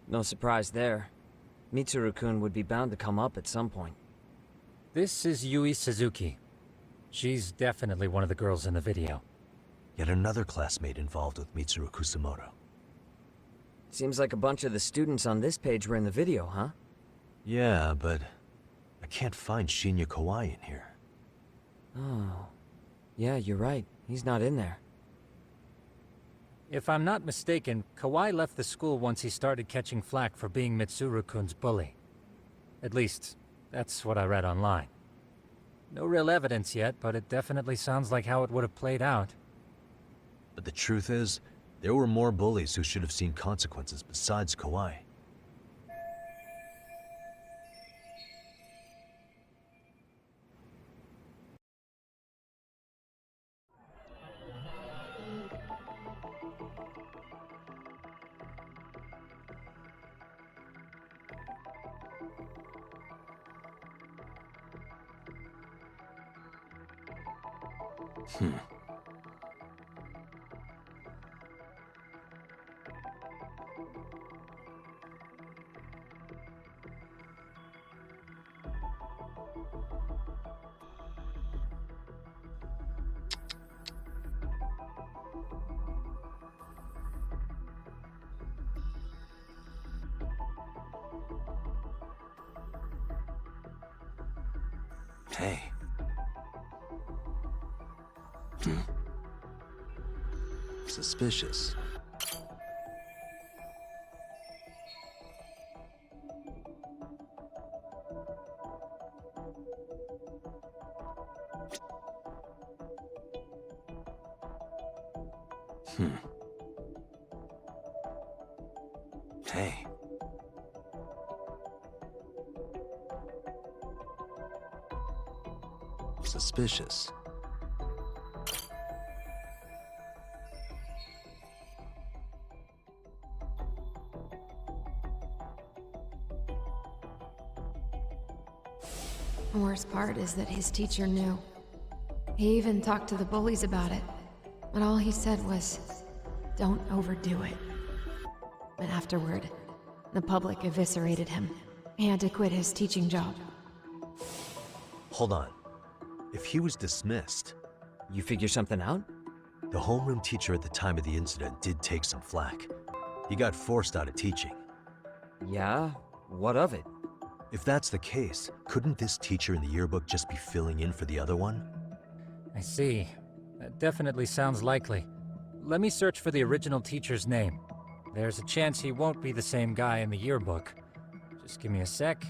No surprise there. Mitsuru-kun would be bound to come up at some point. This is Yui Suzuki. She's definitely one of the girls in the video. Yet another classmate involved with Mitsuru Kusamoto. Seems like a bunch of the students on this page were in the video, huh? Yeah, but I can't find Shinya Kawai in here. Oh. Yeah, you're right. He's not in there. If I'm not mistaken, Kawai left the school once he started catching flack for being Mitsuru-kun's bully. At least, that's what I read online. No real evidence yet, but it definitely sounds like how it would have played out. But the truth is, there were more bullies who should have seen consequences besides Kawai. Hey. Suspicious. Hey. Suspicious. The worst part is that his teacher knew. He even talked to the bullies about it, but all he said was, "Don't overdo it." But afterward, the public eviscerated him. He had to quit his teaching job. Hold on. If he was dismissed... You figure something out? The homeroom teacher at the time of the incident did take some flack. He got forced out of teaching. Yeah? What of it? If that's the case, couldn't this teacher in the yearbook just be filling in for the other one? I see. That definitely sounds likely. Let me search for the original teacher's name. There's a chance he won't be the same guy in the yearbook. Just give me a sec.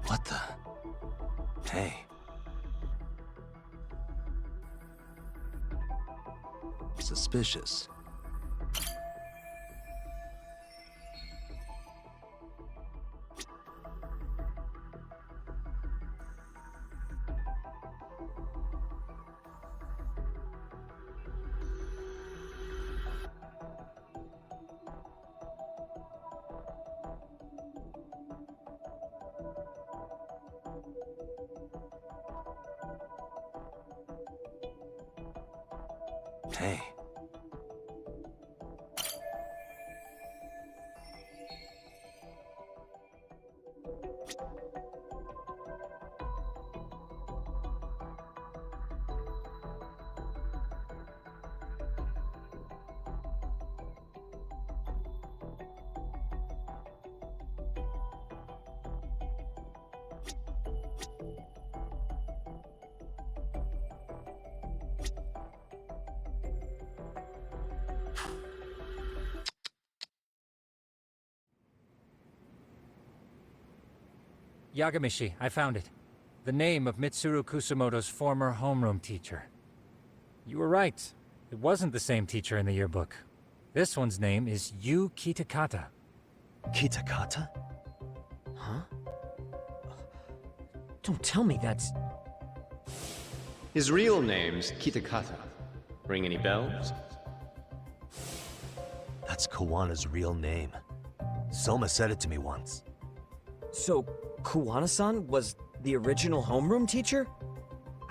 What the? Hey. Suspicious. Hey. Yagamishi, I found it. The name of Mitsuru Kusumoto's former homeroom teacher. You were right. It wasn't the same teacher in the yearbook. This one's name is Yu Kitakata. Kitakata? Huh? Don't tell me that's... His real name's Kitakata. Ring any bells? That's Kawana's real name. Soma said it to me once. So, Kuwana-san was the original homeroom teacher?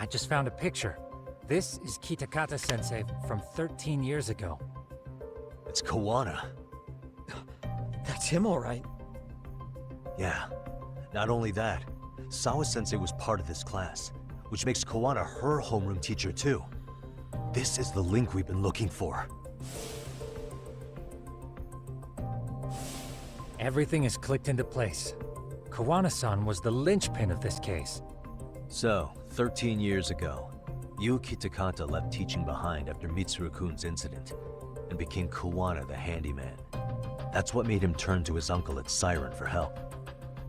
I just found a picture. This is Kitakata-sensei from 13 years ago. It's Kawana. That's him, all right. Yeah. Not only that, Sawa-sensei was part of this class, which makes Kawana her homeroom teacher too. This is the link we've been looking for. Everything is clicked into place. Kawana-san was the linchpin of this case. So, 13 years ago, Yu Kitakata left teaching behind after Mitsuru-kun's incident, and became Kawana the handyman. That's what made him turn to his uncle at Siren for help.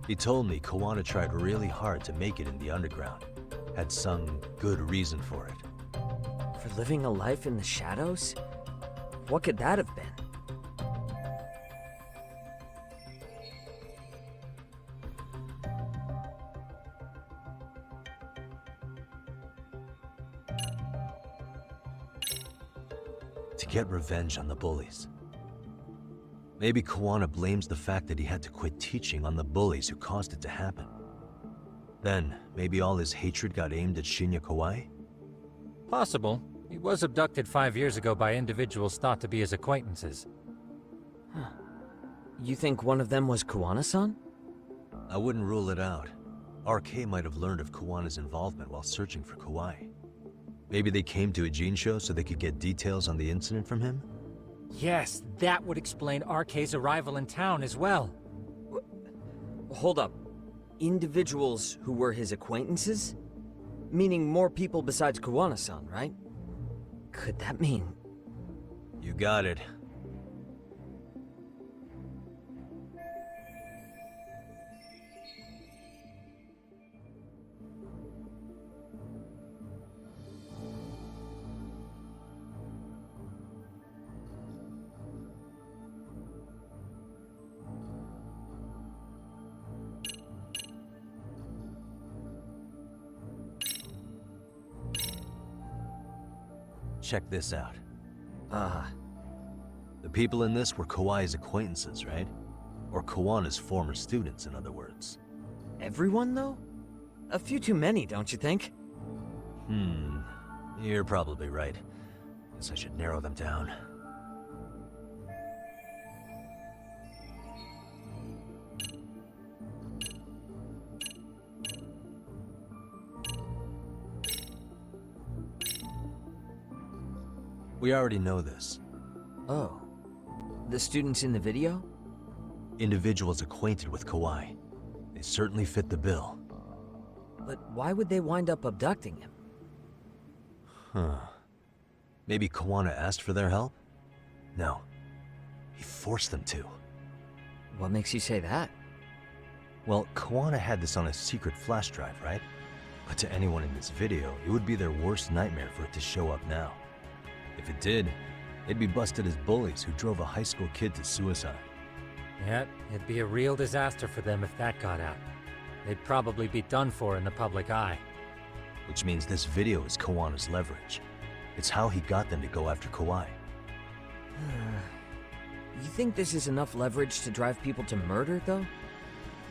He told me Kawana tried really hard to make it in the underground. Had some good reason for it. For living a life in the shadows? What could that have been? To get revenge on the bullies. Maybe Kawana blames the fact that he had to quit teaching on the bullies who caused it to happen. Then, maybe all his hatred got aimed at Shinya Kawai? Possible. He was abducted 5 years ago by individuals thought to be his acquaintances. Huh. You think one of them was Kuwana-san? I wouldn't rule it out. RK might have learned of Kawana's involvement while searching for Kawai. Maybe they came to a Jinsho so they could get details on the incident from him? Yes, that would explain RK's arrival in town as well. Hold up. Individuals who were his acquaintances? Meaning more people besides Kuwana-san, right? Could that mean... You got it. Check this out. The people in this were Kawai's acquaintances, right? Or Kawana's former students, in other words. Everyone, though? A few too many, don't you think? You're probably right. Guess I should narrow them down. We already know this. Oh. The students in the video? Individuals acquainted with Kawai. They certainly fit the bill. But why would they wind up abducting him? Maybe Kawana asked for their help? No. He forced them to. What makes you say that? Well, Kawana had this on a secret flash drive, right? But to anyone in this video, it would be their worst nightmare for it to show up now. If it did, they'd be busted as bullies who drove a high school kid to suicide. Yep, it'd be a real disaster for them if that got out. They'd probably be done for in the public eye. Which means this video is Kawana's leverage. It's how he got them to go after Kawai. You think this is enough leverage to drive people to murder, though?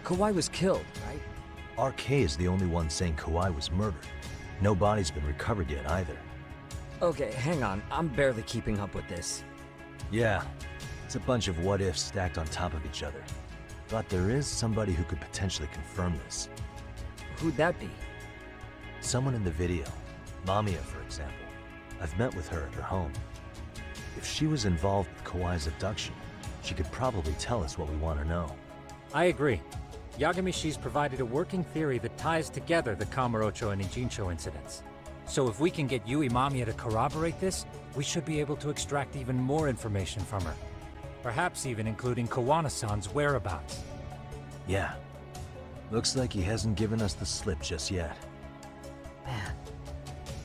Kawai was killed, right? RK is the only one saying Kawai was murdered. No body's been recovered yet, either. Okay, hang on. I'm barely keeping up with this. Yeah, it's a bunch of what-ifs stacked on top of each other. But there is somebody who could potentially confirm this. Who'd that be? Someone in the video. Mamiya, for example. I've met with her at her home. If she was involved with Kawai's abduction, she could probably tell us what we want to know. I agree. Yagamishi's provided a working theory that ties together the Kamurocho and Ijincho incidents. So if we can get Yui Mamiya to corroborate this, we should be able to extract even more information from her. Perhaps even including Kawana-san's whereabouts. Yeah. Looks like he hasn't given us the slip just yet. Man,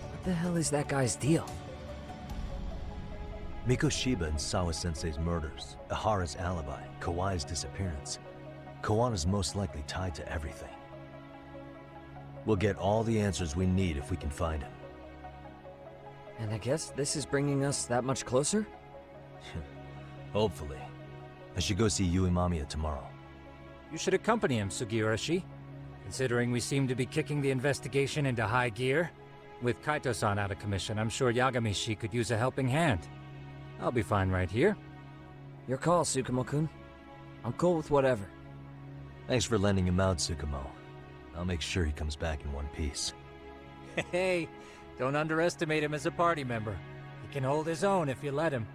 what the hell is that guy's deal? Mikoshiba and Sawa-sensei's murders, Ihara's alibi, Kawai's disappearance. Kawana's most likely tied to everything. We'll get all the answers we need if we can find him. And I guess this is bringing us that much closer? Hopefully. I should go see Yui Mamiya tomorrow. You should accompany him, Sugiurashi. Considering we seem to be kicking the investigation into high gear. With Kaito-san out of commission, I'm sure Yagamishi could use a helping hand. I'll be fine right here. Your call, Tsukumo-kun. I'm cool with whatever. Thanks for lending him out, Tsukumo. I'll make sure he comes back in one piece. Hey, don't underestimate him as a party member. He can hold his own if you let him.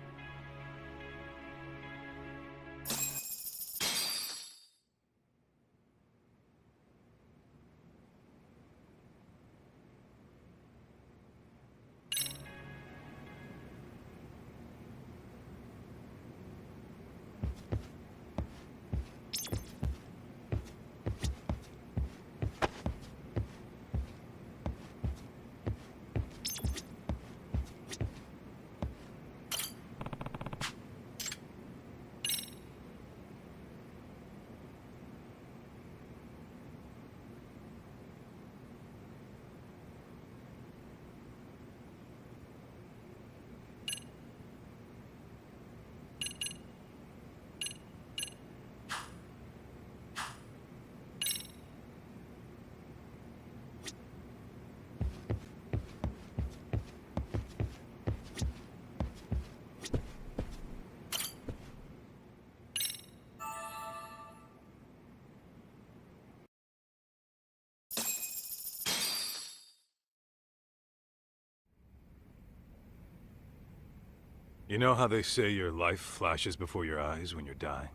You know how they say your life flashes before your eyes when you're dying?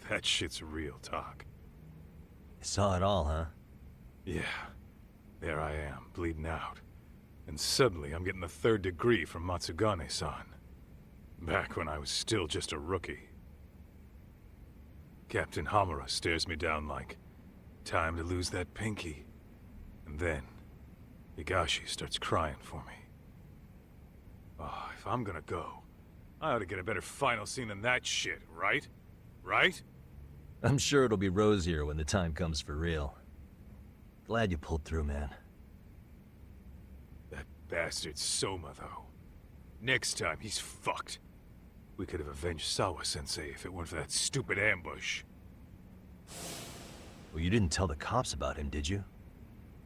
That shit's real talk. You saw it all, huh? Yeah. There I am, bleeding out. And suddenly I'm getting the 3rd degree from Matsugane-san. Back when I was still just a rookie. Captain Hamura stares me down like, time to lose that pinky. And then, Higashi starts crying for me. Oh, if I'm gonna go, I ought to get a better final scene than that shit, right? Right? I'm sure it'll be rosier when the time comes for real. Glad you pulled through, man. That bastard Soma, though. Next time, he's fucked. We could have avenged Sawa-sensei if it weren't for that stupid ambush. Well, you didn't tell the cops about him, did you?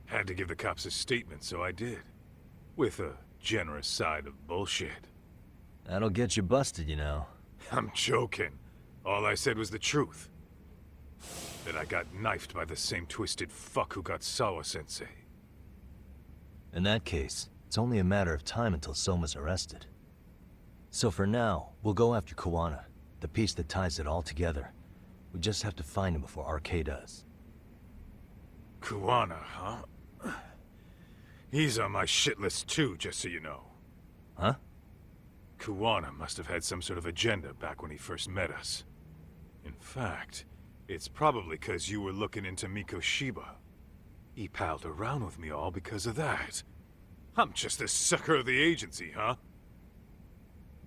Had to give the cops a statement, so I did. With a generous side of bullshit. That'll get you busted, you know. I'm joking. All I said was the truth. That I got knifed by the same twisted fuck who got Sawa-sensei. In that case, it's only a matter of time until Soma's arrested. So for now, we'll go after Kawana, the piece that ties it all together. We just have to find him before RK does. Kawana, huh? He's on my shit list too, just so you know. Huh? Kawana must have had some sort of agenda back when he first met us. In fact, it's probably because you were looking into Mikoshiba. He palled around with me all because of that. I'm just a sucker of the agency, huh?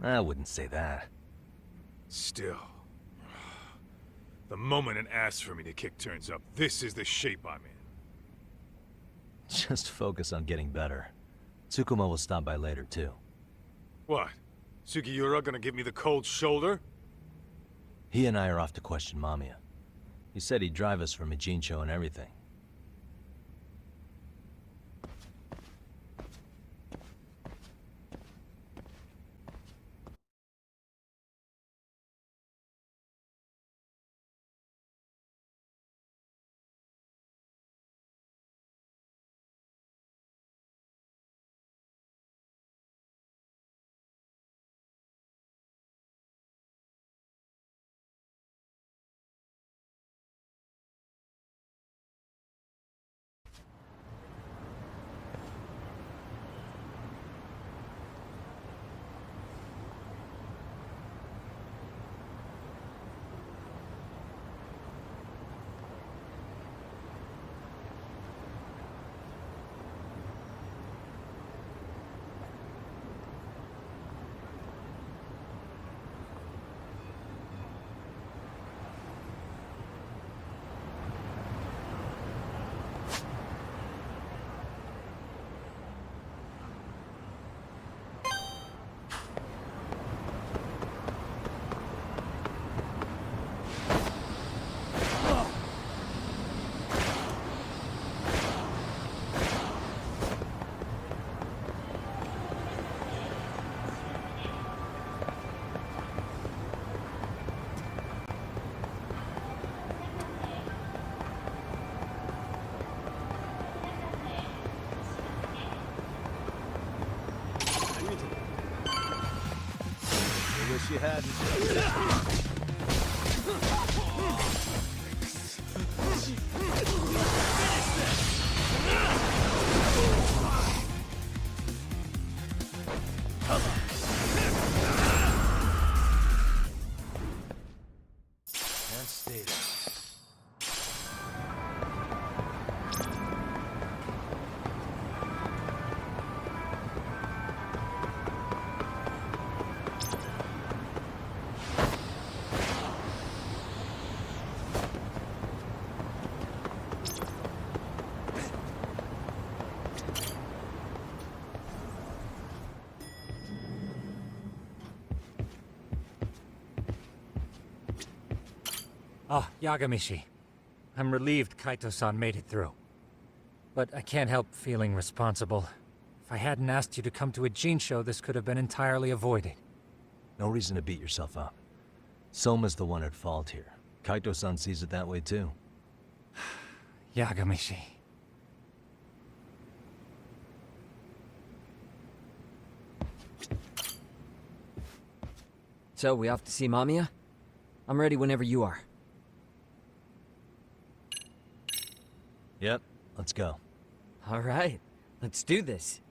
I wouldn't say that. Still. The moment it asks for me to kick turns up, this is the shape I'm in. Just focus on getting better. Tsukumo will stop by later, too. What? Sugiura gonna give me the cold shoulder? He and I are off to question Mamiya. He said he'd drive us from Ijincho and everything. hadn't. Can't stay there. Ah, Yagamishi. I'm relieved Kaito-san made it through. But I can't help feeling responsible. If I hadn't asked you to come to a Gene show, this could have been entirely avoided. No reason to beat yourself up. Soma's the one at fault here. Kaito-san sees it that way too. Yagamishi. So, we off to see Mamiya? I'm ready whenever you are. Yep, let's go. Alright, let's do this.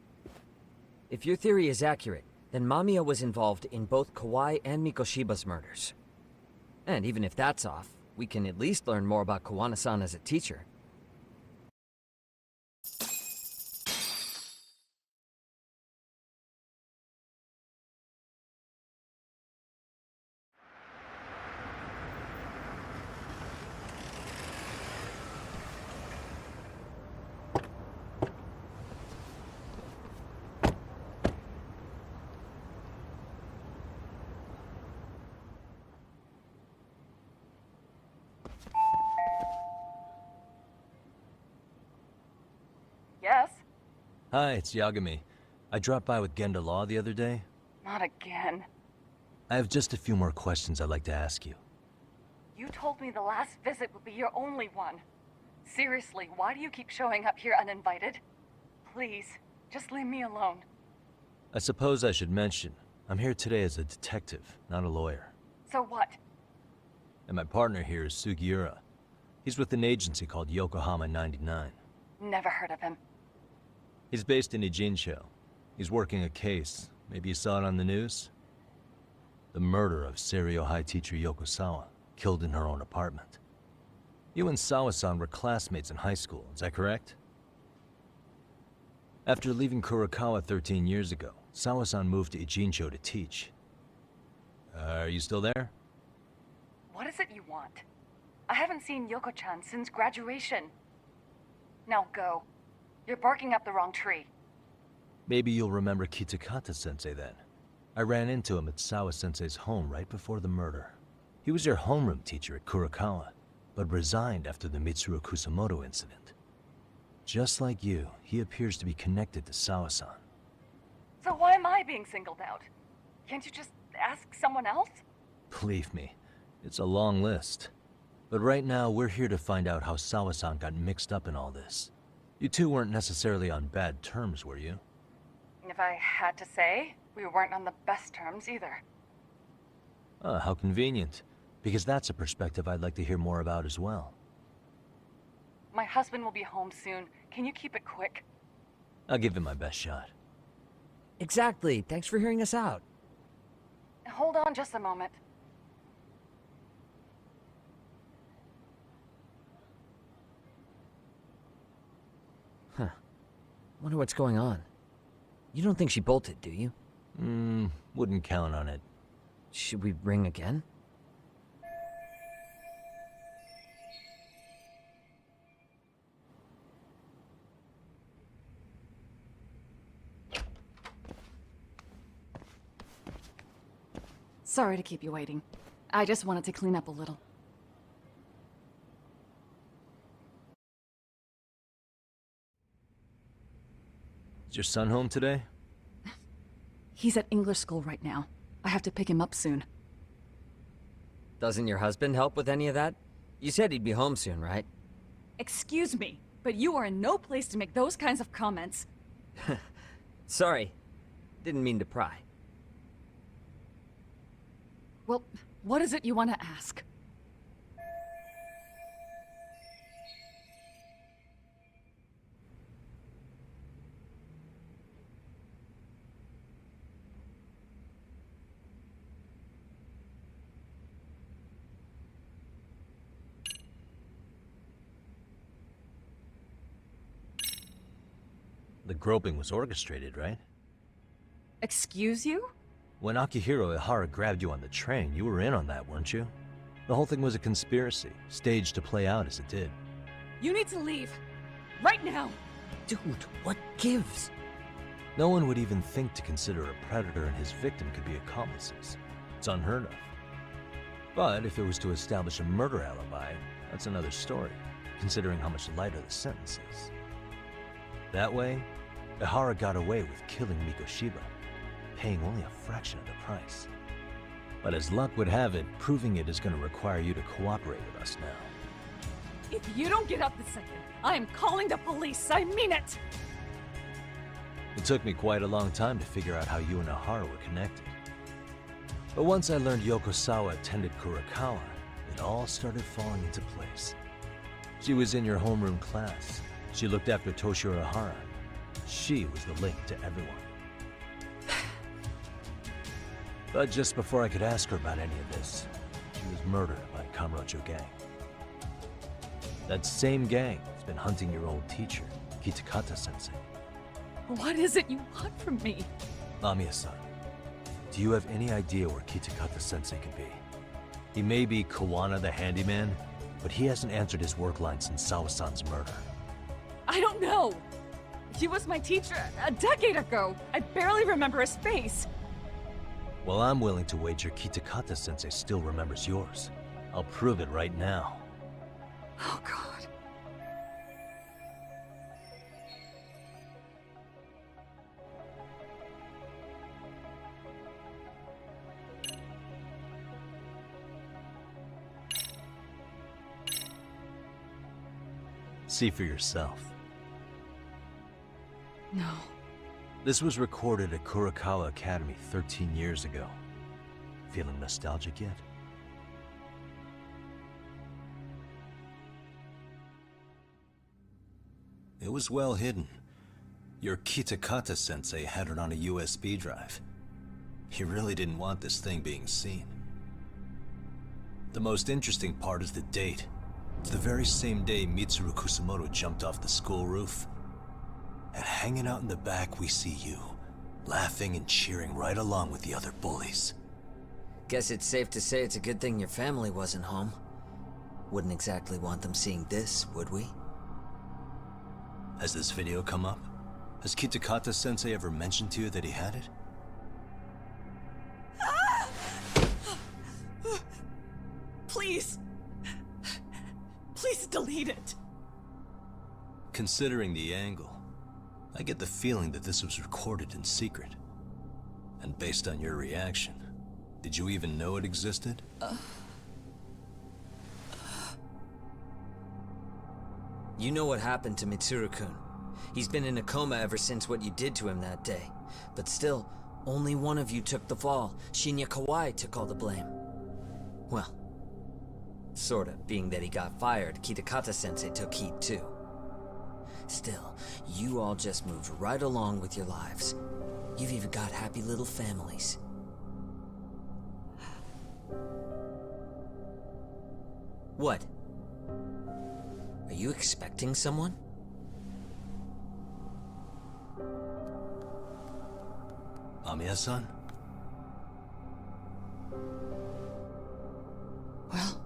If your theory is accurate, then Mamiya was involved in both Kawai and Mikoshiba's murders. And even if that's off, we can at least learn more about Kawana-san as a teacher. Yes? Hi, it's Yagami. I dropped by with Genda Law the other day. Not again. I have just a few more questions I'd like to ask you. You told me the last visit would be your only one. Seriously, why do you keep showing up here uninvited? Please, just leave me alone. I suppose I should mention, I'm here today as a detective, not a lawyer. So what? And my partner here is Sugiura. He's with an agency called Yokohama 99. Never heard of him. He's based in Ijincho. He's working a case. Maybe you saw it on the news? The murder of Seiryo High teacher Yoko Sawa, killed in her own apartment. You and Sawa-san were classmates in high school, is that correct? After leaving Kurokawa 13 years ago, Sawa-san moved to Ijincho to teach. Are you still there? What is it you want? I haven't seen Yoko-chan since graduation. Now go. You're barking up the wrong tree. Maybe you'll remember Kitakata-sensei then. I ran into him at Sawa-sensei's home right before the murder. He was your homeroom teacher at Kurokawa, but resigned after the Mitsuru Kusamoto incident. Just like you, he appears to be connected to Sawa-san. So why am I being singled out? Can't you just ask someone else? Believe me, it's a long list. But right now, we're here to find out how Sawa-san got mixed up in all this. You two weren't necessarily on bad terms, were you? If I had to say, we weren't on the best terms either. How convenient. Because that's a perspective I'd like to hear more about as well. My husband will be home soon. Can you keep it quick? I'll give it my best shot. Exactly. Thanks for hearing us out. Hold on just a moment. Huh. Wonder what's going on. You don't think she bolted, do you? Wouldn't count on it. Should we ring again? Sorry to keep you waiting. I just wanted to clean up a little. Is your son home today? He's at English school right now. I have to pick him up soon. Doesn't your husband help with any of that? You said he'd be home soon, right? Excuse me, but you are in no place to make those kinds of comments. Sorry. Didn't mean to pry. Well, what is it you want to ask? The groping was orchestrated, right? Excuse you? When Akihiro Ihara grabbed you on the train, you were in on that, weren't you? The whole thing was a conspiracy, staged to play out as it did. You need to leave. Right now! Dude, what gives? No one would even think to consider a predator and his victim could be accomplices. It's unheard of. But if it was to establish a murder alibi, that's another story, considering how much lighter the sentence is. That way, Ihara got away with killing Mikoshiba, paying only a fraction of the price. But as luck would have it, proving it is going to require you to cooperate with us now. If you don't get up this second, I am calling the police. I mean it! It took me quite a long time to figure out how you and Ihara were connected. But once I learned Yokosawa attended Kurakawa, it all started falling into place. She was in your homeroom class. She looked after Toshiro Ihara. She was the link to everyone. But just before I could ask her about any of this, she was murdered by a Kamurocho gang. That same gang has been hunting your old teacher, Kitakata-sensei. What is it you want from me? Amiya-san, do you have any idea where Kitakata-sensei could be? He may be Kawana the handyman, but he hasn't answered his work line since Sawa-san's murder. I don't know! He was my teacher a decade ago. I barely remember his face. Well, I'm willing to wager Kitakata-sensei still remembers yours. I'll prove it right now. Oh, God. See for yourself. No. This was recorded at Kurakawa Academy 13 years ago. Feeling nostalgic yet? It was well hidden. Your Kitakata-sensei had it on a USB drive. He really didn't want this thing being seen. The most interesting part is the date. It's the very same day Mitsuru Kusamoto jumped off the school roof. And hanging out in the back, we see you, laughing and cheering right along with the other bullies. Guess it's safe to say it's a good thing your family wasn't home. Wouldn't exactly want them seeing this, would we? Has this video come up? Has Kitakata-sensei ever mentioned to you that he had it? Please. Please delete it. Considering the angle, I get the feeling that this was recorded in secret. And based on your reaction, did you even know it existed? You know what happened to Mitsuru-kun. He's been in a coma ever since what you did to him that day. But still, only one of you took the fall. Shinya Kawai took all the blame. Well, sorta, being that he got fired, Kitakata-sensei took heat too. Still, you all just moved right along with your lives. You've even got happy little families. What? Are you expecting someone? Amiya-san? Well,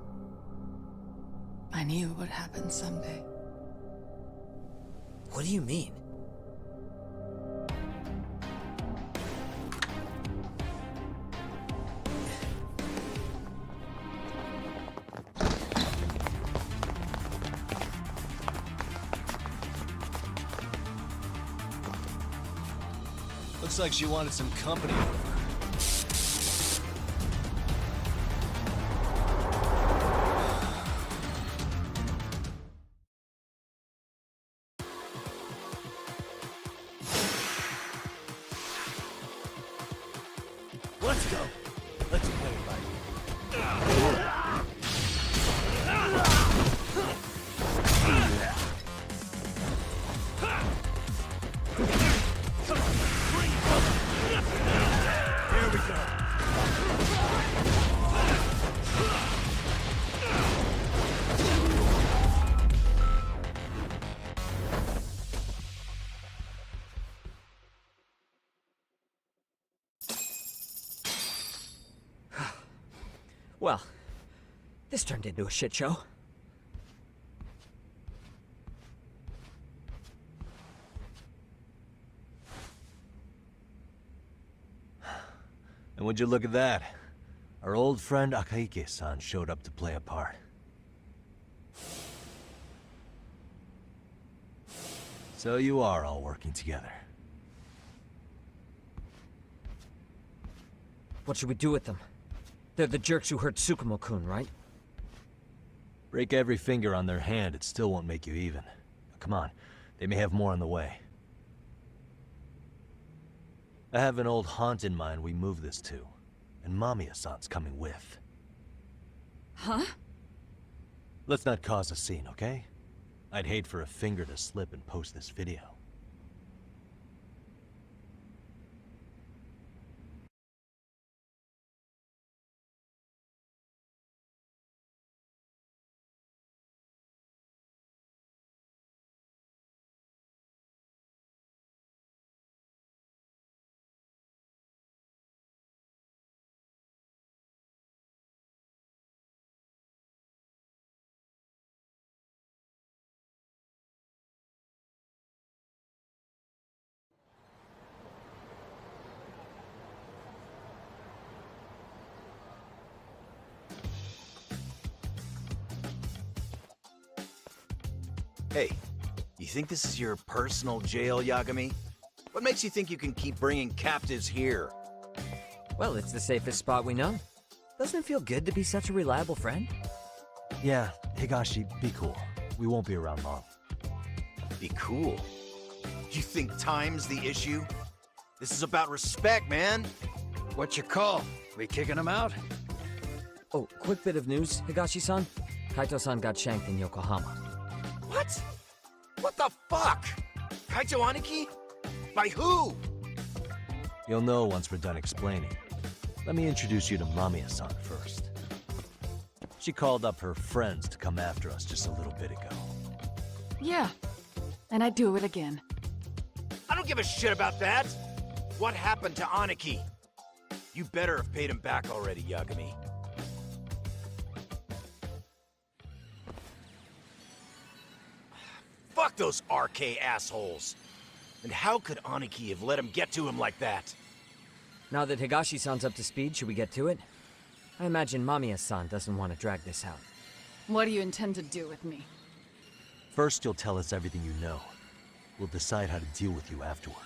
I knew it would happen someday. What do you mean? Looks like she wanted some company. Let's go. Let's play it right. Well, this turned into a shit show. And would you look at that? Our old friend Akaike-san showed up to play a part. So you are all working together. What should we do with them? They're the jerks who hurt Tsukumo-kun, right? Break every finger on their hand, it still won't make you even. Come on, they may have more on the way. I have an old haunt in mind we move this to, and Mamiya-san's coming with. Huh? Let's not cause a scene, okay? I'd hate for a finger to slip and post this video. Hey, you think this is your personal jail, Yagami? What makes you think you can keep bringing captives here? Well, it's the safest spot we know. Doesn't it feel good to be such a reliable friend? Yeah, Higashi, be cool. We won't be around long. Be cool? You think time's the issue? This is about respect, man. What's your call? We kicking him out? Oh, quick bit of news, Higashi-san. Kaito-san got shanked in Yokohama. What? What the fuck? Kaito Aniki? By who? You'll know once we're done explaining. Let me introduce you to Mamiya-san first. She called up her friends to come after us just a little bit ago. Yeah, and I'd do it again. I don't give a shit about that. What happened to Aniki? You better have paid him back already, Yagami. Fuck those RK assholes. And how could Aniki have let him get to him like that? Now that Higashi-san's up to speed, should we get to it? I imagine Mamiya-san doesn't want to drag this out. What do you intend to do with me? First, you'll tell us everything you know. We'll decide how to deal with you afterward.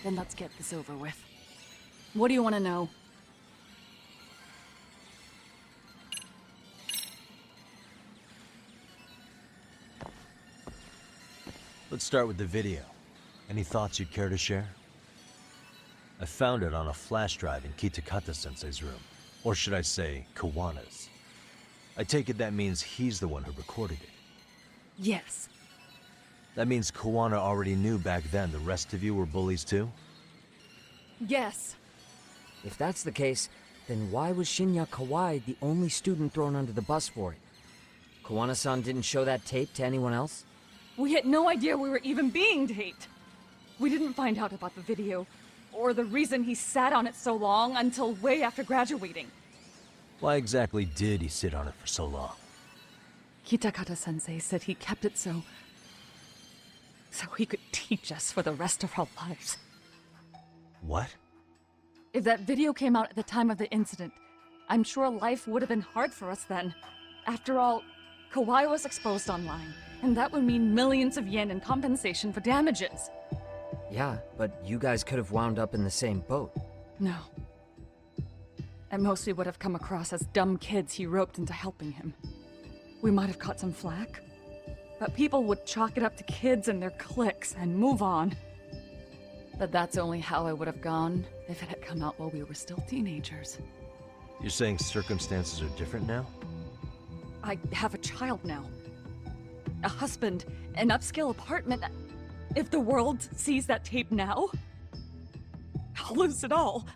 Then let's get this over with. What do you want to know? Let's start with the video. Any thoughts you'd care to share? I found it on a flash drive in Kitakata-sensei's room. Or should I say, Kawana's. I take it that means he's the one who recorded it. Yes. That means Kawana already knew back then the rest of you were bullies too? Yes. If that's the case, then why was Shinya Kawai the only student thrown under the bus for it? Kawana-san didn't show that tape to anyone else? We had no idea we were even being taped. We didn't find out about the video, or the reason he sat on it so long until way after graduating. Why exactly did he sit on it for so long? Kitakata-sensei said he kept it so he could teach us for the rest of our lives. What? If that video came out at the time of the incident, I'm sure life would have been hard for us then. After all, Kawai was exposed online, and that would mean millions of yen in compensation for damages. Yeah, but you guys could have wound up in the same boat. No. At most we would have come across as dumb kids he roped into helping him. We might have caught some flack, But people would chalk it up to kids and their cliques and move on. But that's only how it would have gone if it had come out while we were still teenagers. You're saying circumstances are different now? I have a child now. A husband, an upscale apartment. If the world sees that tape now, I'll lose it all.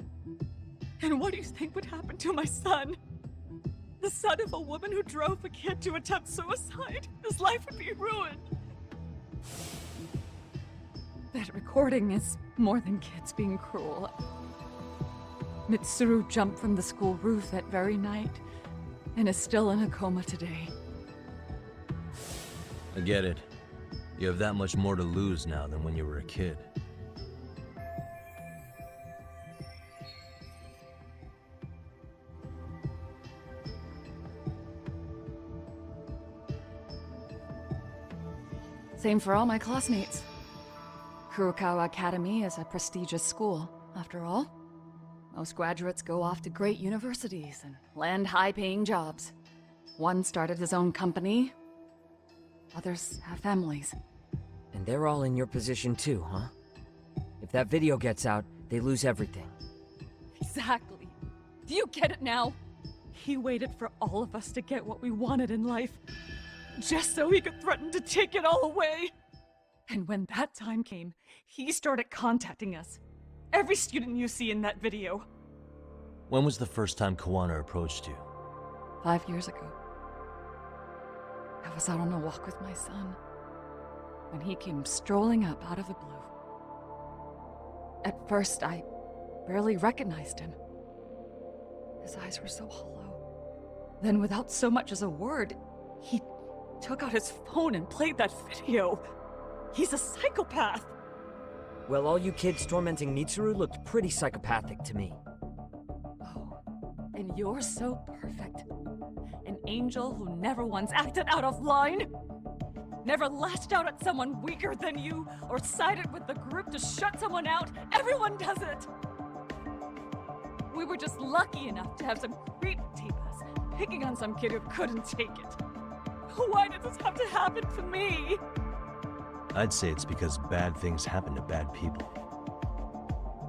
And what do you think would happen to my son? The son of a woman who drove a kid to attempt suicide. His life would be ruined. That recording is more than kids being cruel. Mitsuru jumped from the school roof that very night and is still in a coma today. I get it. You have that much more to lose now than when you were a kid. Same for all my classmates. Kurokawa Academy is a prestigious school, after all. Most graduates go off to great universities and land high-paying jobs. One started his own company. Others have families. And they're all in your position too, huh? If that video gets out, they lose everything. Exactly. Do you get it now? He waited for all of us to get what we wanted in life, just so he could threaten to take it all away. And when that time came, he started contacting us. Every student you see in that video. When was the first time Kawana approached you? 5 years ago. I was out on a walk with my son when he came strolling up out of the blue. At first, I barely recognized him. His eyes were so hollow. Then, without so much as a word, he took out his phone and played that video. He's a psychopath! Well, all you kids tormenting Mitsuru looked pretty psychopathic to me. Oh, and you're so perfect. An angel who never once acted out of line. Never lashed out at someone weaker than you, or sided with the group to shut someone out. Everyone does it! We were just lucky enough to have some creep tape us, picking on some kid who couldn't take it. Why did this have to happen to me? I'd say it's because bad things happen to bad people.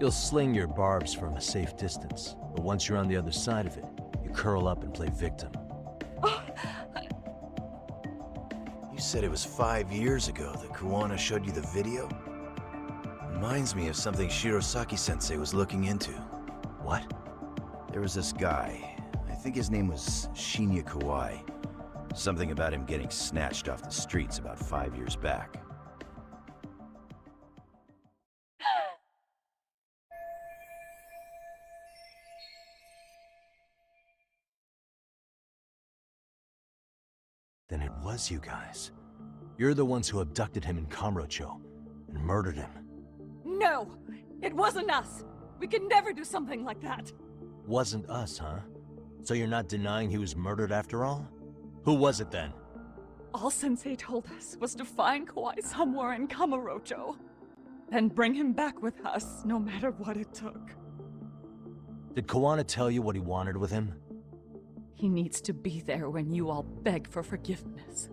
You'll sling your barbs from a safe distance, but once you're on the other side of it, you curl up and play victim. You said it was 5 years ago that Kawana showed you the video? Reminds me of something Shirosaki-sensei was looking into. What? There was this guy. I think his name was Shinya Kawai. Something about him getting snatched off the streets about 5 years back. Then it was you guys. You're the ones who abducted him in Kamurocho and murdered him. No! It wasn't us! We could never do something like that! Wasn't us, huh? So you're not denying he was murdered after all? Who was it then? All Sensei told us was to find Kawai somewhere in Kamurocho, and bring him back with us, no matter what it took. Did Kawana tell you what he wanted with him? He needs to be there when you all beg for forgiveness,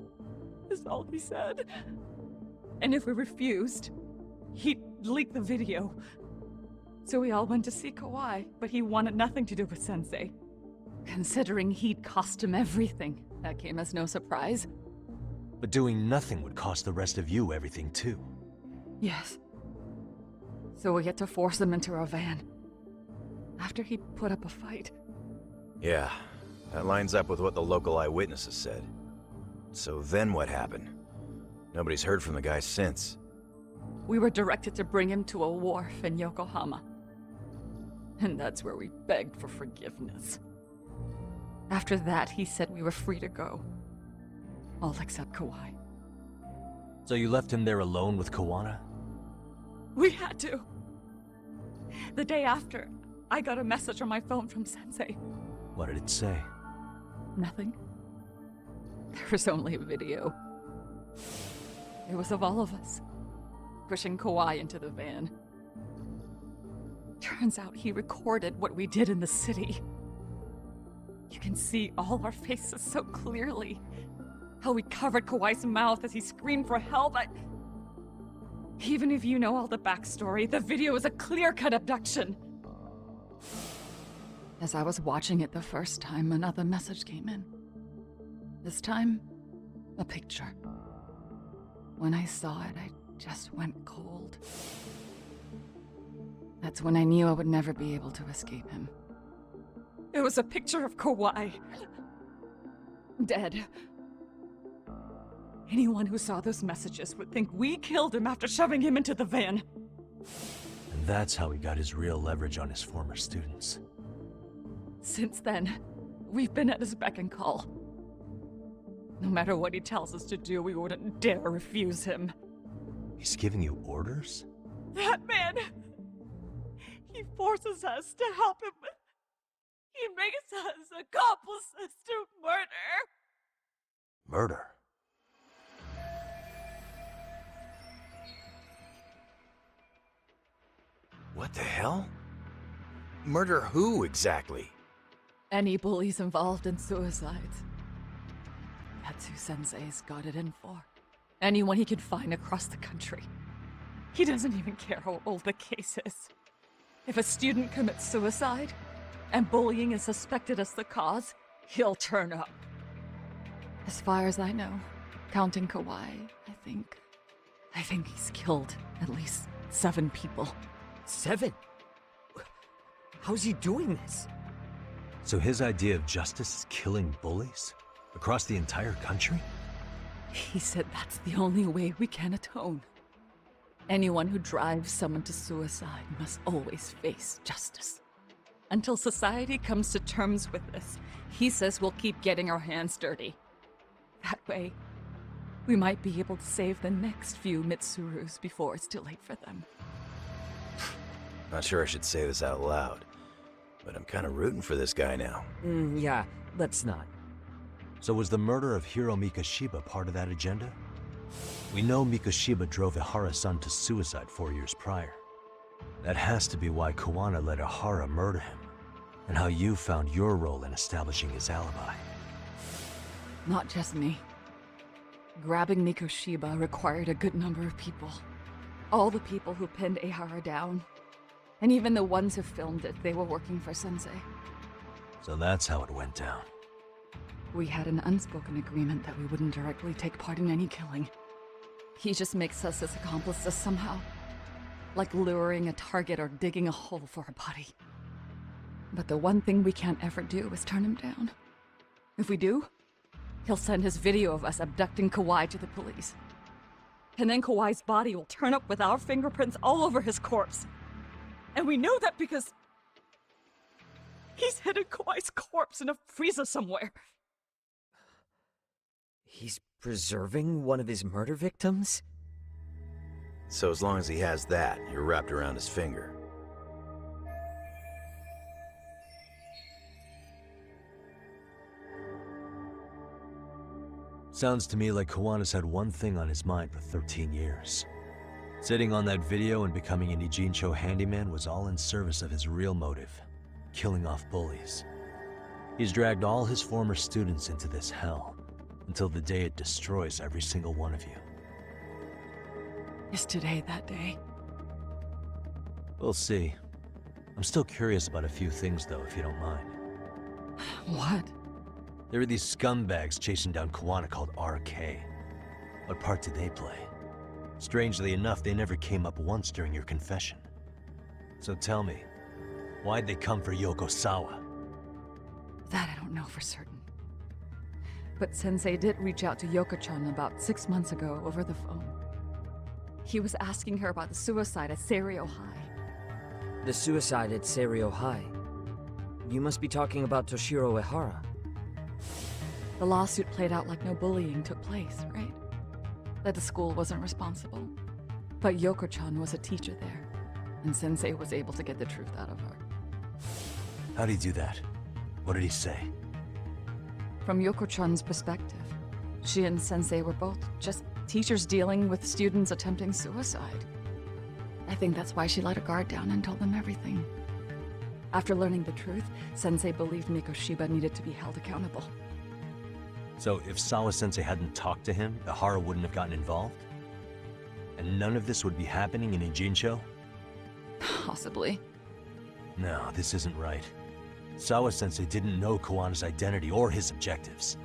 is all he said. And if we refused, he'd leak the video. So we all went to see Kawai, but he wanted nothing to do with Sensei. Considering he'd cost him everything, that came as no surprise. But doing nothing would cost the rest of you everything too. Yes. So we had to force him into our van. After he put up a fight. Yeah, that lines up with what the local eyewitnesses said. So then what happened? Nobody's heard from the guy since. We were directed to bring him to a wharf in Yokohama. And that's where we begged for forgiveness. After that, he said we were free to go. All except Kawai. So you left him there alone with Kawana? We had to. The day after, I got a message on my phone from Sensei. What did it say? Nothing. There was only a video. It was of all of us, pushing Kawai into the van. Turns out he recorded what we did in the city. You can see all our faces so clearly. How we covered Kawai's mouth as he screamed for help. Even if you know all the backstory, the video is a clear-cut abduction. As I was watching it the first time, another message came in. This time, a picture. When I saw it, I just went cold. That's when I knew I would never be able to escape him. It was a picture of Kawai. Dead. Anyone who saw those messages would think we killed him after shoving him into the van. And that's how he got his real leverage on his former students. Since then, we've been at his beck and call. No matter what he tells us to do, we wouldn't dare refuse him. He's giving you orders? That man! He forces us to help him. He makes us accomplices to murder. Murder? What the hell? Murder who, exactly? Any bullies involved in suicides. That's who Sensei's got it in for. Anyone he can find across the country. He doesn't even care how old the case is. If a student commits suicide, and bullying is suspected as the cause, he'll turn up. As far as I know, counting Kawai, I think he's killed at least 7 people. 7? How's he doing this? So his idea of justice is killing bullies? Across the entire country? He said that's the only way we can atone. Anyone who drives someone to suicide must always face justice. Until society comes to terms with this, he says we'll keep getting our hands dirty. That way, we might be able to save the next few Mitsurus before it's too late for them. Not sure I should say this out loud, but I'm kind of rooting for this guy now. Yeah, let's not. So was the murder of Hiro Mikoshiba part of that agenda? We know Mikoshiba drove Ihara-san to suicide 4 years prior. That has to be why Kawana let Ihara murder him, and how you found your role in establishing his alibi. Not just me. Grabbing Mikoshiba required a good number of people. All the people who pinned Ihara down. And even the ones who filmed it, they were working for Sensei. So that's how it went down. We had an unspoken agreement that we wouldn't directly take part in any killing. He just makes us his accomplices somehow. Like luring a target or digging a hole for a body. But the one thing we can't ever do is turn him down. If we do, he'll send his video of us abducting Kawai to the police. And then Kawai's body will turn up with our fingerprints all over his corpse. And we know that because he's hidden Kawai's corpse in a freezer somewhere. He's preserving one of his murder victims? So as long as he has that, you're wrapped around his finger. Sounds to me like Kawana's had one thing on his mind for 13 years. Sitting on that video and becoming an Ijincho handyman was all in service of his real motive, killing off bullies. He's dragged all his former students into this hell, until the day it destroys every single one of you. Is today that day? We'll see. I'm still curious about a few things though, if you don't mind. What? There are these scumbags chasing down Kawana called RK. What part did they play? Strangely enough, they never came up once during your confession. So tell me, why'd they come for Yokosawa? That I don't know for certain. But Sensei did reach out to Yoko-chan about 6 months ago over the phone. He was asking her about the suicide at Seiryo High. The suicide at Seiryo High? You must be talking about Toshiro Ihara. The lawsuit played out like no bullying took place, right? That the school wasn't responsible. But Yoko-chan was a teacher there, and Sensei was able to get the truth out of her. How'd he do that? What did he say? From Yoko-chan's perspective, she and Sensei were both just teachers dealing with students attempting suicide. I think that's why she let her guard down and told them everything. After learning the truth, Sensei believed Mikoshiba needed to be held accountable. So if Sawa-sensei hadn't talked to him, Ihara wouldn't have gotten involved? And none of this would be happening in Ijincho? Possibly. No, this isn't right. Sawa-sensei didn't know Kawana's identity or his objectives.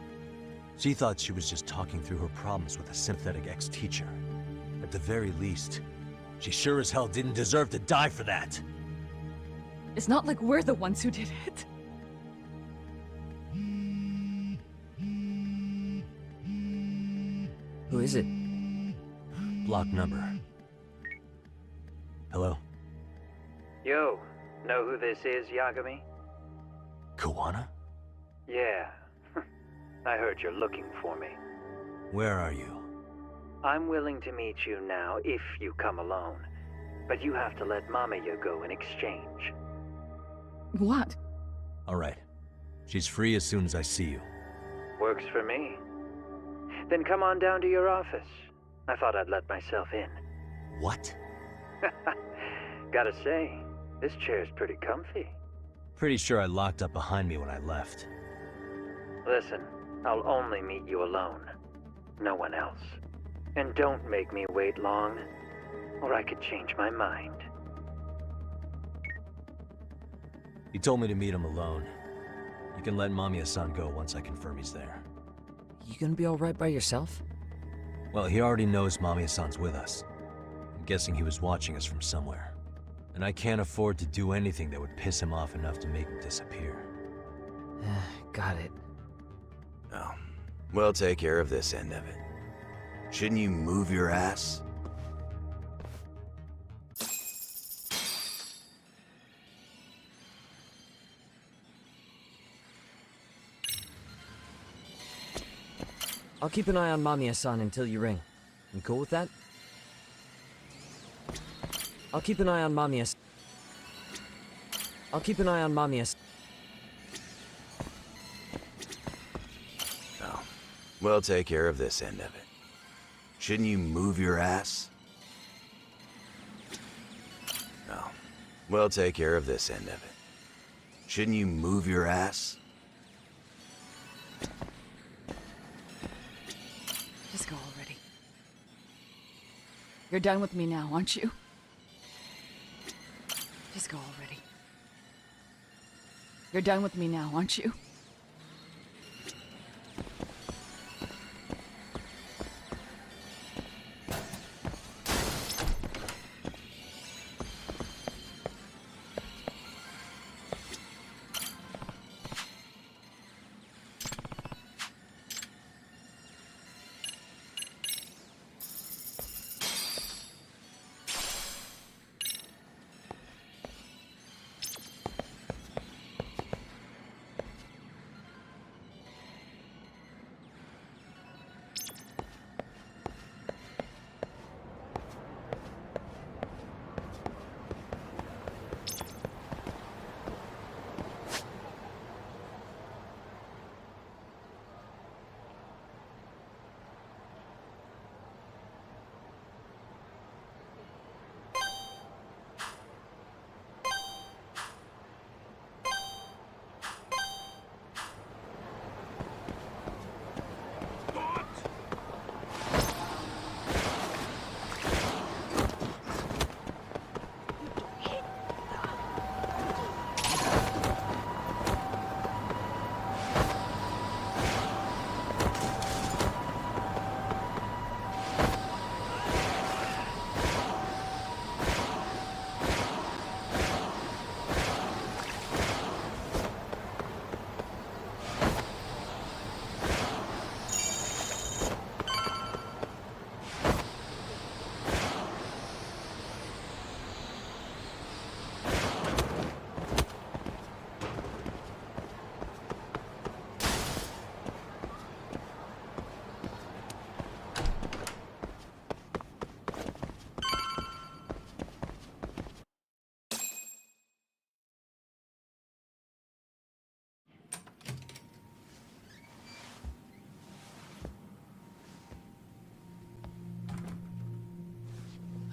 She thought she was just talking through her problems with a sympathetic ex-teacher. At the very least, she sure as hell didn't deserve to die for that! It's not like we're the ones who did it. Who is it? Block number. Hello? Yo, know who this is, Yagami? Kawana? Yeah. I heard you're looking for me. Where are you? I'm willing to meet you now if you come alone. But you have to let Mamiya go in exchange. What? Alright. She's free as soon as I see you. Works for me. Then come on down to your office. I thought I'd let myself in. What? Gotta say, this chair's pretty comfy. Pretty sure I locked up behind me when I left. Listen, I'll only meet you alone. No one else. And don't make me wait long, or I could change my mind. He told me to meet him alone. You can let Mamiya-san go once I confirm he's there. You gonna be alright by yourself? Well, he already knows Mamiya-san's with us. I'm guessing he was watching us from somewhere. And I can't afford to do anything that would piss him off enough to make him disappear. Got it. Oh, we'll take care of this end of it. Shouldn't you move your ass? I'll keep an eye on Mamiya-san until you ring. You cool with that? I'll keep an eye on Mamiya. I'll keep an eye on Mamiya. Oh, we'll take care of this end of it. Shouldn't you move your ass? Oh, we'll take care of this end of it. Shouldn't you move your ass? Just go already. You're done with me now, aren't you? Just go already. You're done with me now, aren't you?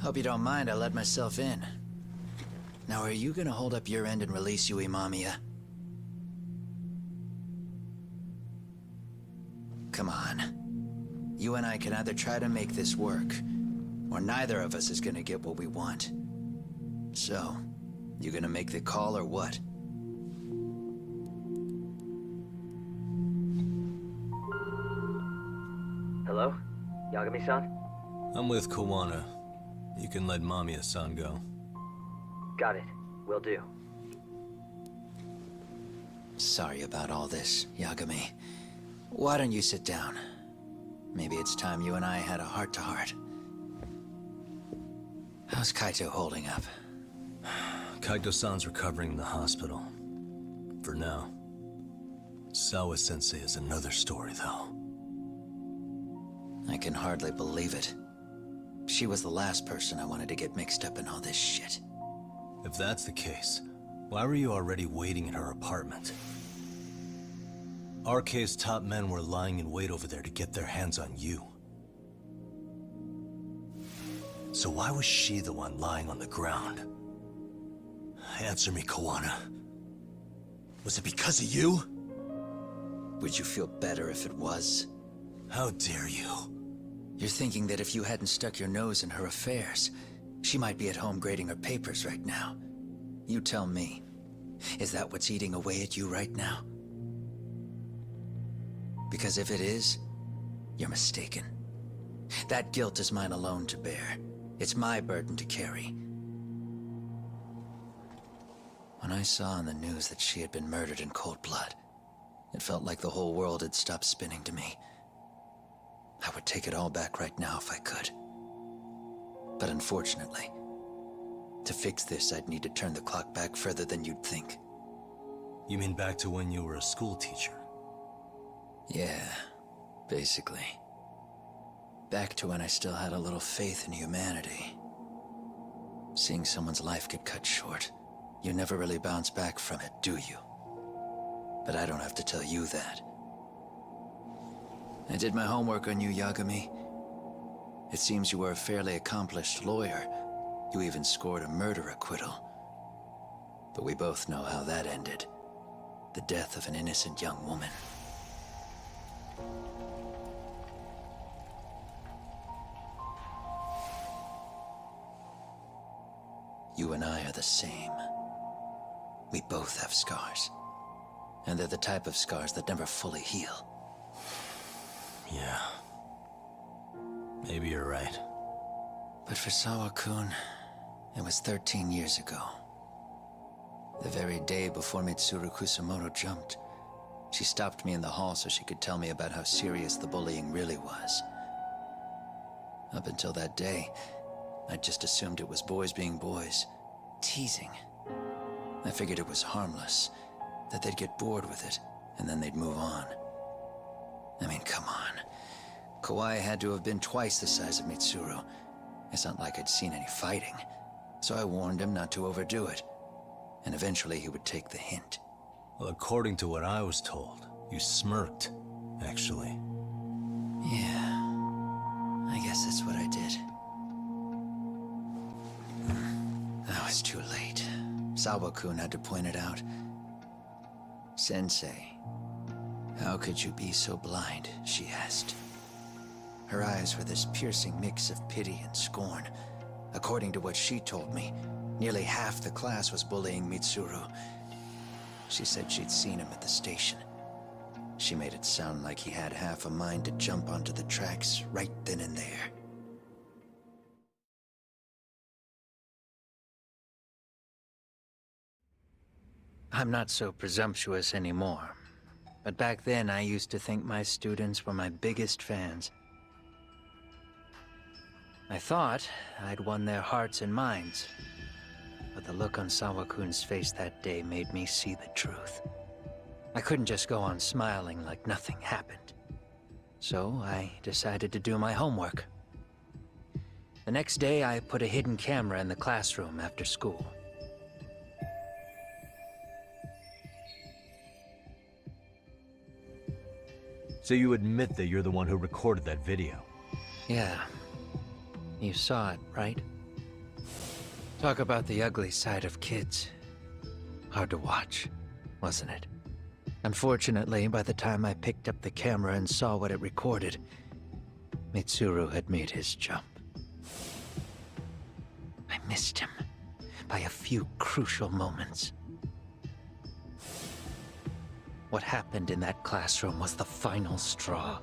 Hope you don't mind I let myself in. Now are you gonna hold up your end and release Yui Mamiya? come on. You and I can either try to make this work, or neither of us is gonna get what we want. So, you gonna make the call or what? Hello? Yagami-san? I'm with Kawana. You can let Mamiya-san go. Got it. Will do. Sorry about all this, Yagami. Why don't you sit down? Maybe it's time you and I had a heart-to-heart. How's Kaito holding up? Kaito-san's recovering in the hospital. For now. Sawa-sensei is another story, though. I can hardly believe it. She was the last person I wanted to get mixed up in all this shit. If that's the case, why were you already waiting in her apartment? RK's top men were lying in wait over there to get their hands on you. So why was she the one lying on the ground? Answer me, Kawana. Was it because of you? Would you feel better if it was? How dare you? You're thinking that if you hadn't stuck your nose in her affairs, she might be at home grading her papers right now. You tell me. Is that what's eating away at you right now? Because if it is, you're mistaken. That guilt is mine alone to bear. It's my burden to carry. When I saw on the news that she had been murdered in cold blood, it felt like the whole world had stopped spinning to me. I would take it all back right now if I could. But unfortunately, to fix this, I'd need to turn the clock back further than you'd think. You mean back to when you were a school teacher? Yeah, basically. Back to when I still had a little faith in humanity. Seeing someone's life get cut short, you never really bounce back from it, do you? But I don't have to tell you that. I did my homework on you, Yagami. It seems you were a fairly accomplished lawyer. You even scored a murder acquittal. But we both know how that ended. The death of an innocent young woman. You and I are the same. We both have scars. And they're the type of scars that never fully heal. Yeah. Maybe you're right. But for Sawa-kun, it was 13 years ago. The very day before Mitsuru Kusamoto jumped, she stopped me in the hall so she could tell me about how serious the bullying really was. Up until that day, I just assumed it was boys being boys, teasing. I figured it was harmless, that they'd get bored with it, and then they'd move on. I mean, come on. Kawai had to have been twice the size of Mitsuru. It's not like I'd seen any fighting. So I warned him not to overdo it. And eventually he would take the hint. Well, according to what I was told, you smirked, actually. Yeah. I guess that's what I did. I was too late. Sawa-kun had to point it out. Sensei, how could you be so blind? She asked. Her eyes were this piercing mix of pity and scorn. According to what she told me, nearly half the class was bullying Mitsuru. She said she'd seen him at the station. She made it sound like he had half a mind to jump onto the tracks right then and there. I'm not so presumptuous anymore. But back then, I used to think my students were my biggest fans. I thought I'd won their hearts and minds. But the look on Sawa-kun's face that day made me see the truth. I couldn't just go on smiling like nothing happened. So I decided to do my homework. The next day, I put a hidden camera in the classroom after school. So you admit that you're the one who recorded that video? Yeah. You saw it, right? Talk about the ugly side of kids. Hard to watch, wasn't it? Unfortunately, by the time I picked up the camera and saw what it recorded, Mitsuru had made his jump. I missed him by a few crucial moments. What happened in that classroom was the final straw.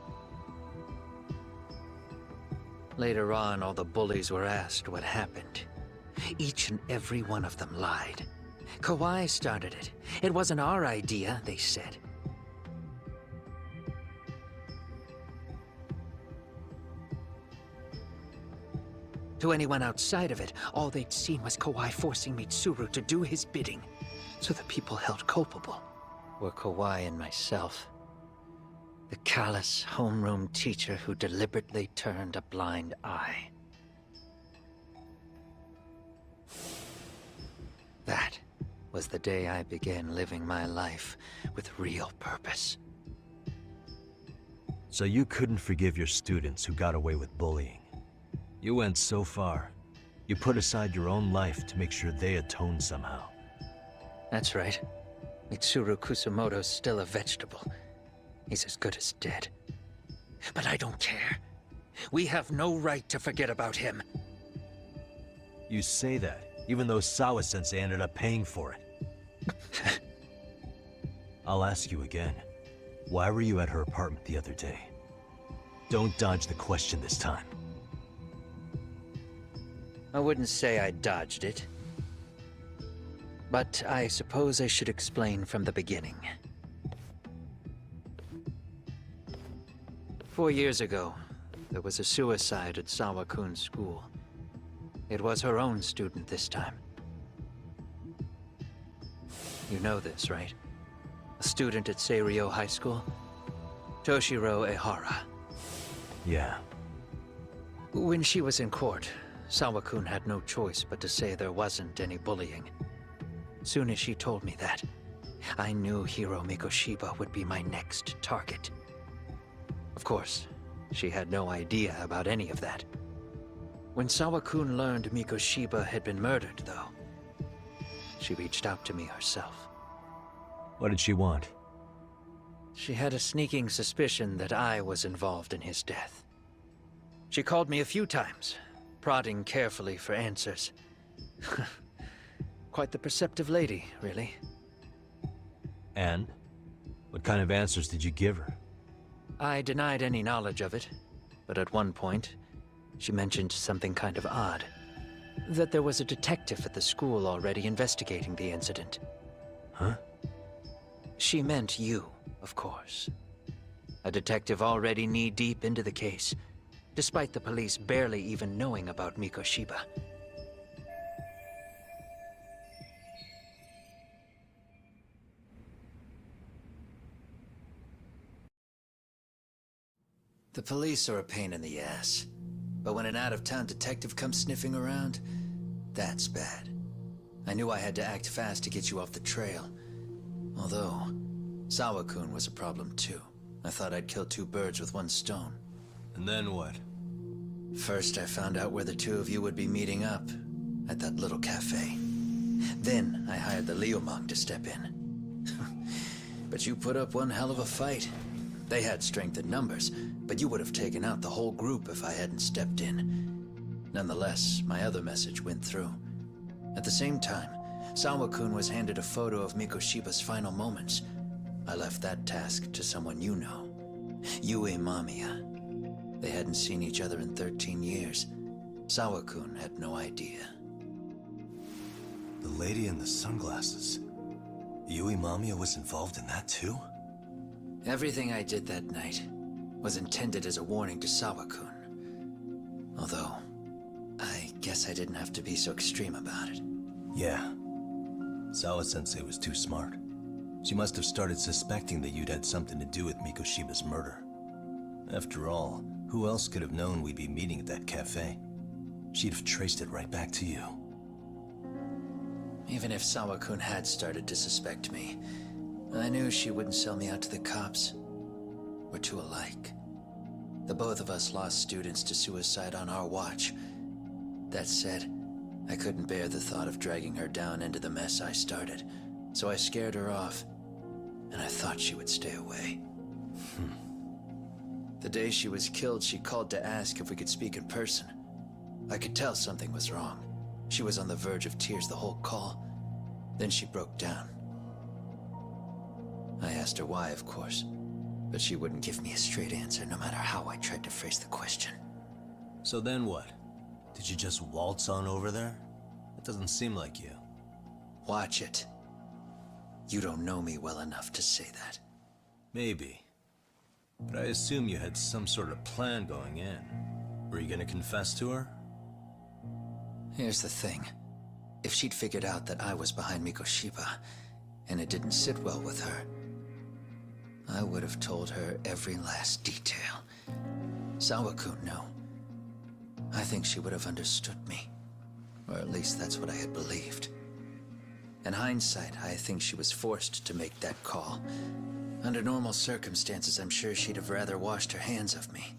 Later on, all the bullies were asked what happened. Each and every one of them lied. Kawai started it. It wasn't our idea, they said. To anyone outside of it, all they'd seen was Kawai forcing Mitsuru to do his bidding, so the people held culpable were Kawai and myself. The callous homeroom teacher who deliberately turned a blind eye. That was the day I began living my life with real purpose. So you couldn't forgive your students who got away with bullying. You went so far. You put aside your own life to make sure they atone somehow. That's right. Mitsuru Kusumoto's still a vegetable. He's as good as dead. But I don't care. We have no right to forget about him. You say that, even though Sawa-sensei ended up paying for it. I'll ask you again. Why were you at her apartment the other day? Don't dodge the question this time. I wouldn't say I dodged it. But I suppose I should explain from the beginning. 4 years ago, there was a suicide at Sawa-kun's school. It was her own student this time. You know this, right? A student at Seiryo High School? Toshiro Ehara. Yeah. When she was in court, Sawa-kun had no choice but to say there wasn't any bullying. Soon as she told me that, I knew Hiro Mikoshiba would be my next target. Of course, she had no idea about any of that. When Sawa-kun learned Mikoshiba had been murdered, though, she reached out to me herself. What did she want? She had a sneaking suspicion that I was involved in his death. She called me a few times, prodding carefully for answers. Quite the perceptive lady, really. And? What kind of answers did you give her? I denied any knowledge of it, but at one point, she mentioned something kind of odd. That there was a detective at the school already investigating the incident. Huh? She meant you, of course. A detective already knee-deep into the case, despite the police barely even knowing about Mikoshiba. The police are a pain in the ass. But when an out-of-town detective comes sniffing around, that's bad. I knew I had to act fast to get you off the trail. Although, Sawa-kun was a problem too. I thought I'd kill two birds with one stone. And then what? First, I found out where the two of you would be meeting up, at that little cafe. Then, I hired the Liumang to step in. But you put up one hell of a fight. They had strength in numbers, but you would have taken out the whole group if I hadn't stepped in. Nonetheless, my other message went through. At the same time, Sawa-kun was handed a photo of Mikoshiba's final moments. I left that task to someone you know. Yue Mamiya. They hadn't seen each other in 13 years. Sawa-kun had no idea. The lady in the sunglasses. Yui Mamiya was involved in that too? Everything I did that night was intended as a warning to Sawa-kun. Although, I guess I didn't have to be so extreme about it. Yeah. Sawa-sensei was too smart. She must have started suspecting that you'd had something to do with Mikoshiba's murder. After all, who else could have known we'd be meeting at that cafe? She'd have traced it right back to you. Even if Sawa-kun had started to suspect me, I knew she wouldn't sell me out to the cops. We're too alike. The both of us lost students to suicide on our watch. That said, I couldn't bear the thought of dragging her down into the mess I started, so I scared her off. and I thought she would stay away. The day she was killed, she called to ask if we could speak in person. I could tell something was wrong. She was on the verge of tears the whole call. Then she broke down. I asked her why, of course, but she wouldn't give me a straight answer no matter how I tried to phrase the question. So then what? Did you just waltz on over there? It doesn't seem like you. Watch it. You don't know me well enough to say that. Maybe. But I assume you had some sort of plan going in. Were you gonna confess to her? Here's the thing. If she'd figured out that I was behind Mikoshiba, and it didn't sit well with her, I would have told her every last detail. Sawakun knew. I think she would have understood me. Or at least that's what I had believed. In hindsight, I think she was forced to make that call. Under normal circumstances, I'm sure she'd have rather washed her hands of me.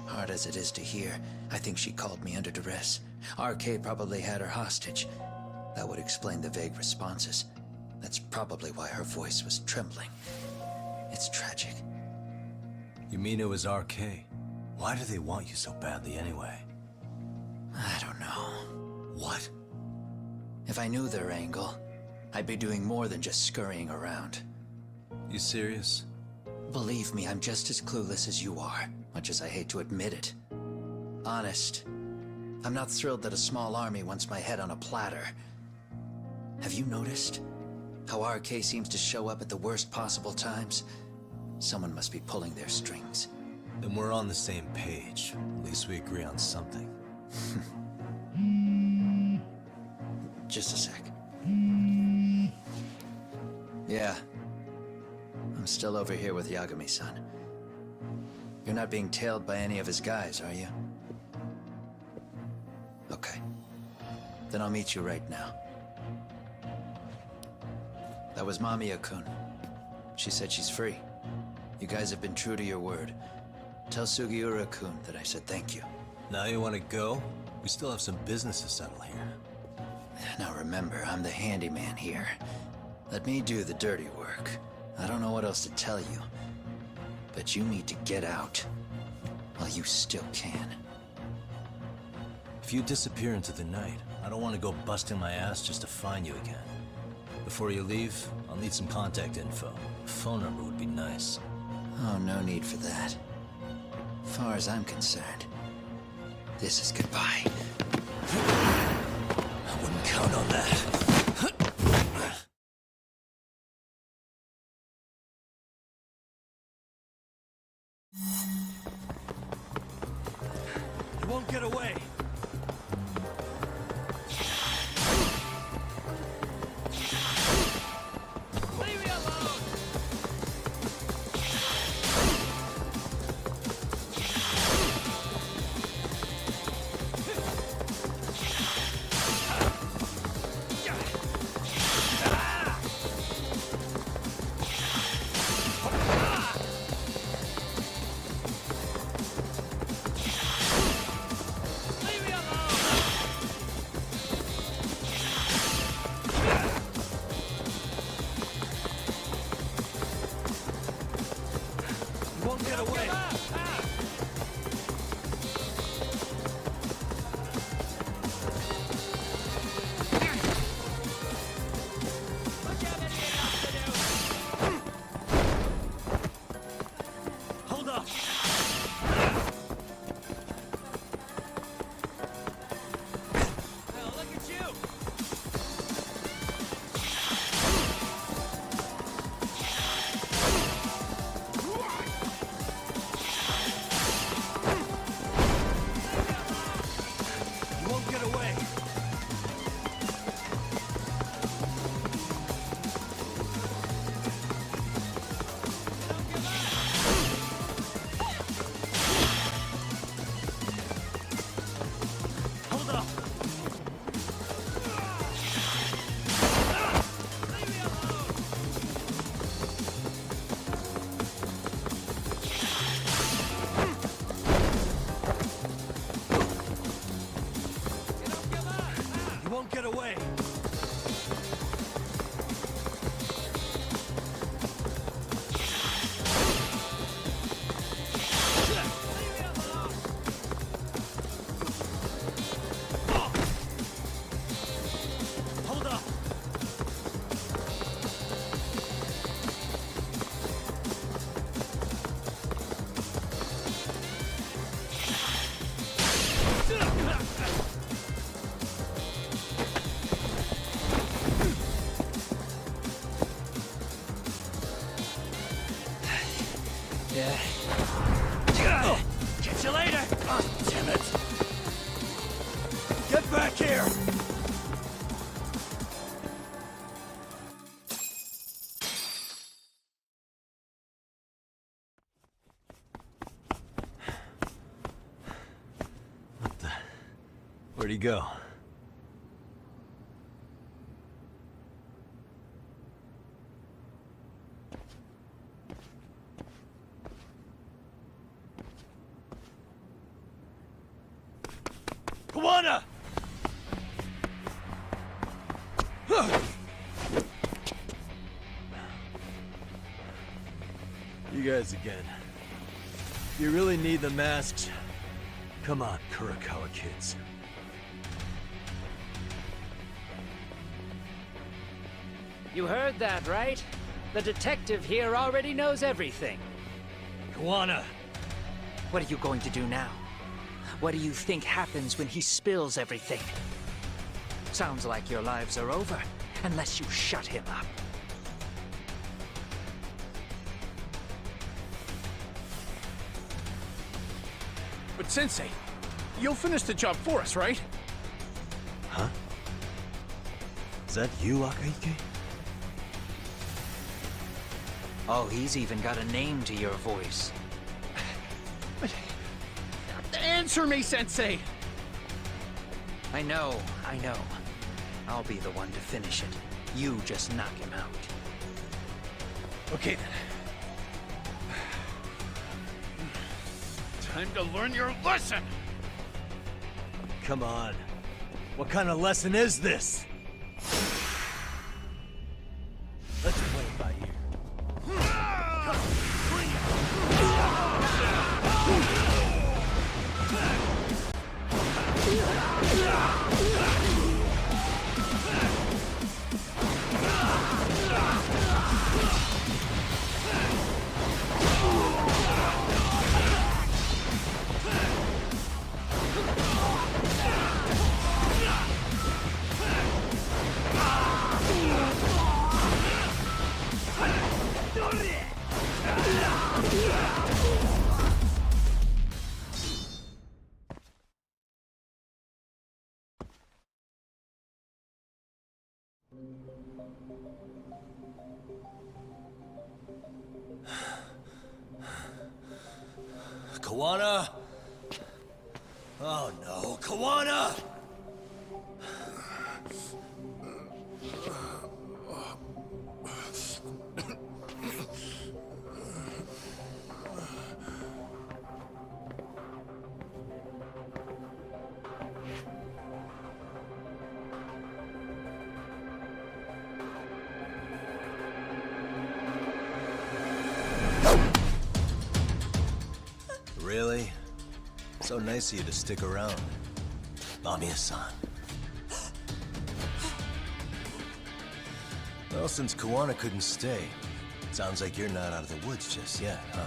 Hard as it is to hear, I think she called me under duress. RK probably had her hostage. That would explain the vague responses. That's probably why her voice was trembling. It's tragic. You mean it was RK? Why do they want you so badly anyway? I don't know. What? If I knew their angle, I'd be doing more than just scurrying around. You serious? Believe me, I'm just as clueless as you are, much as I hate to admit it. Honest. I'm not thrilled that a small army wants my head on a platter. Have you noticed how RK seems to show up at the worst possible times? Someone must be pulling their strings. Then we're on the same page. At least we agree on something. Just a sec. Yeah. I'm still over here with Yagami-san. You're not being tailed by any of his guys, are you? Okay. Then I'll meet you right now. That was Mamiya-kun. She said she's free. You guys have been true to your word. Tell Sugiura-kun that I said thank you. Now you want to go? We still have some business to settle here. Now remember, I'm the handyman here. Let me do the dirty work. I don't know what else to tell you. But you need to get out while you still can. If you disappear into the night, I don't want to go busting my ass just to find you again. Before you leave, I'll need some contact info. A phone number would be nice. Oh, no need for that. As far as I'm concerned, this is goodbye. I wouldn't count on that. You won't get away. Leave me alone! Get away! Where'd he go? Kawana! You guys again. You really need the masks? Come on, Kurakawa kids. You heard that, right? The detective here already knows everything. Kawana! What are you going to do now? What do you think happens when he spills everything? Sounds like your lives are over, unless you shut him up. But Sensei, you'll finish the job for us, right? Huh? Is that you, Akaike? Oh, he's even got a name to your voice. Answer me, Sensei! I know. I'll be the one to finish it. You just knock him out. Okay then. Time to learn your lesson! Come on. What kind of lesson is this? Let's play it by ear. Kawana? Oh no, Kawana! Really? So nice of you to stick around. Mamiya-san. Well, since Kawana couldn't stay, sounds like you're not out of the woods just yet, huh?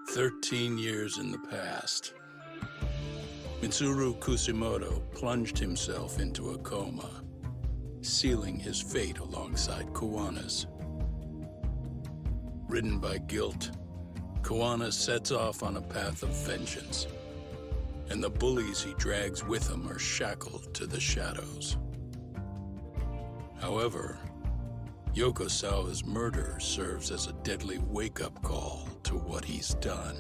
"13 years in the past. Mitsuru Kusimoto plunged himself into a coma, sealing his fate alongside Kawana's. Ridden by guilt, Kawana sets off on a path of vengeance, and the bullies he drags with him are shackled to the shadows. However, Yokosawa's murder serves as a deadly wake-up call to what he's done.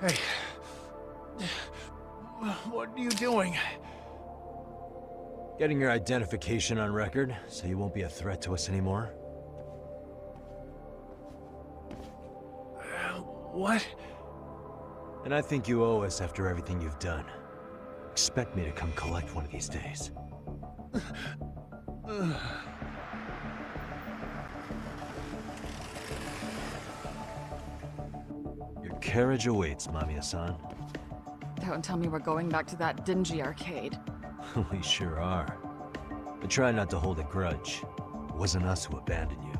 Hey. What are you doing? Getting your identification on record, so you won't be a threat to us anymore? What? And I think you owe us after everything you've done. Expect me to come collect one of these days. Your carriage awaits, Mamiya-san. Don't tell me we're going back to that dingy arcade. We sure are. But try not to hold a grudge. It wasn't us who abandoned you.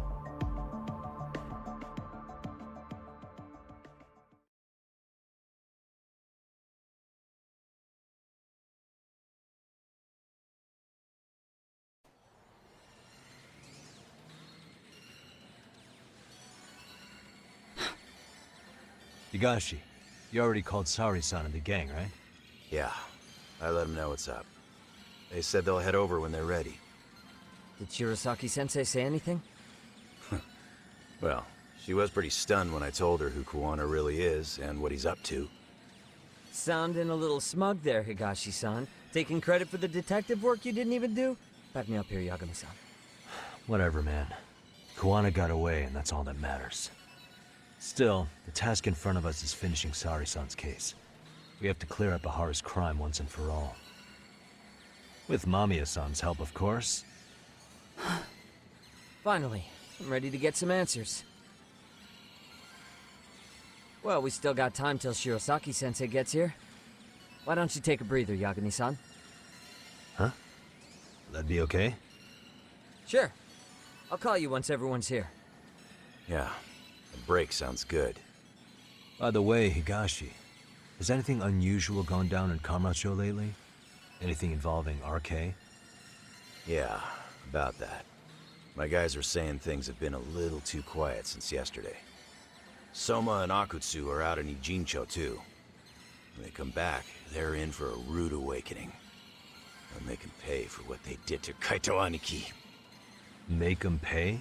Higashi, you already called Sari-san and the gang, right? Yeah, I let them know what's up. They said they'll head over when they're ready. Did Shirosaki-sensei say anything? Well, she was pretty stunned when I told her who Kuwana really is and what he's up to. Sounding a little smug there, Higashi-san. Taking credit for the detective work you didn't even do? Back me up here, Yagami-san. Whatever, man. Kuwana got away, and that's all that matters. Still, the task in front of us is finishing Sari-san's case. We have to clear up Ahara's crime once and for all. With Mamiya-san's help, of course. Finally, I'm ready to get some answers. Well, we still got time till Shirosaki-sensei gets here. Why don't you take a breather, Yagami-san? Huh? That'd be okay? Sure. I'll call you once everyone's here. Yeah, a break sounds good. By the way, Higashi, has anything unusual gone down in Kamurocho lately? Anything involving RK? Yeah, about that. My guys are saying things have been a little too quiet since yesterday. Soma and Akutsu are out in Ijincho too. When they come back, they're in for a rude awakening. And they can pay for what they did to Kaito Aniki. Make them pay?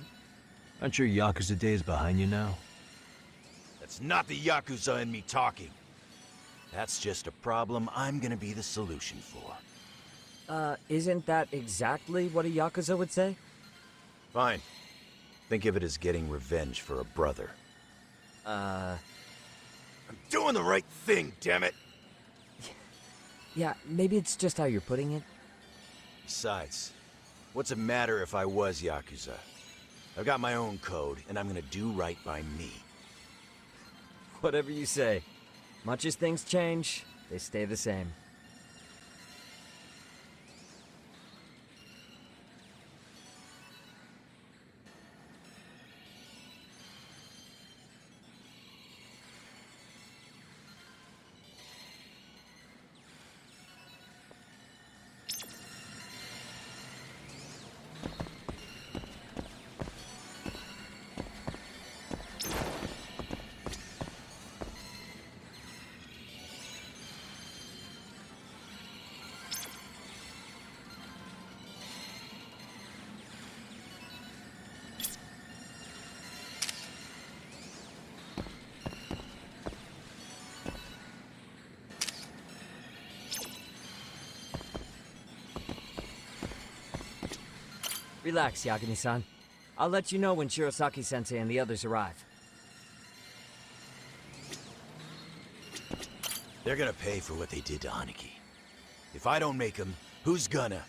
Aren't your Yakuza days behind you now? That's not the Yakuza in me talking. That's just a problem I'm gonna be the solution for. Isn't that exactly what a Yakuza would say? Fine. Think of it as getting revenge for a brother. I'm doing the right thing, damn it! Yeah, maybe it's just how you're putting it. Besides, what's it matter if I was Yakuza? I've got my own code, and I'm gonna do right by me. Whatever you say. Much as things change, they stay the same. Relax, Yagami-san. I'll let you know when Shirosaki-sensei and the others arrive. They're gonna pay for what they did to Aniki. If I don't make them, who's gonna?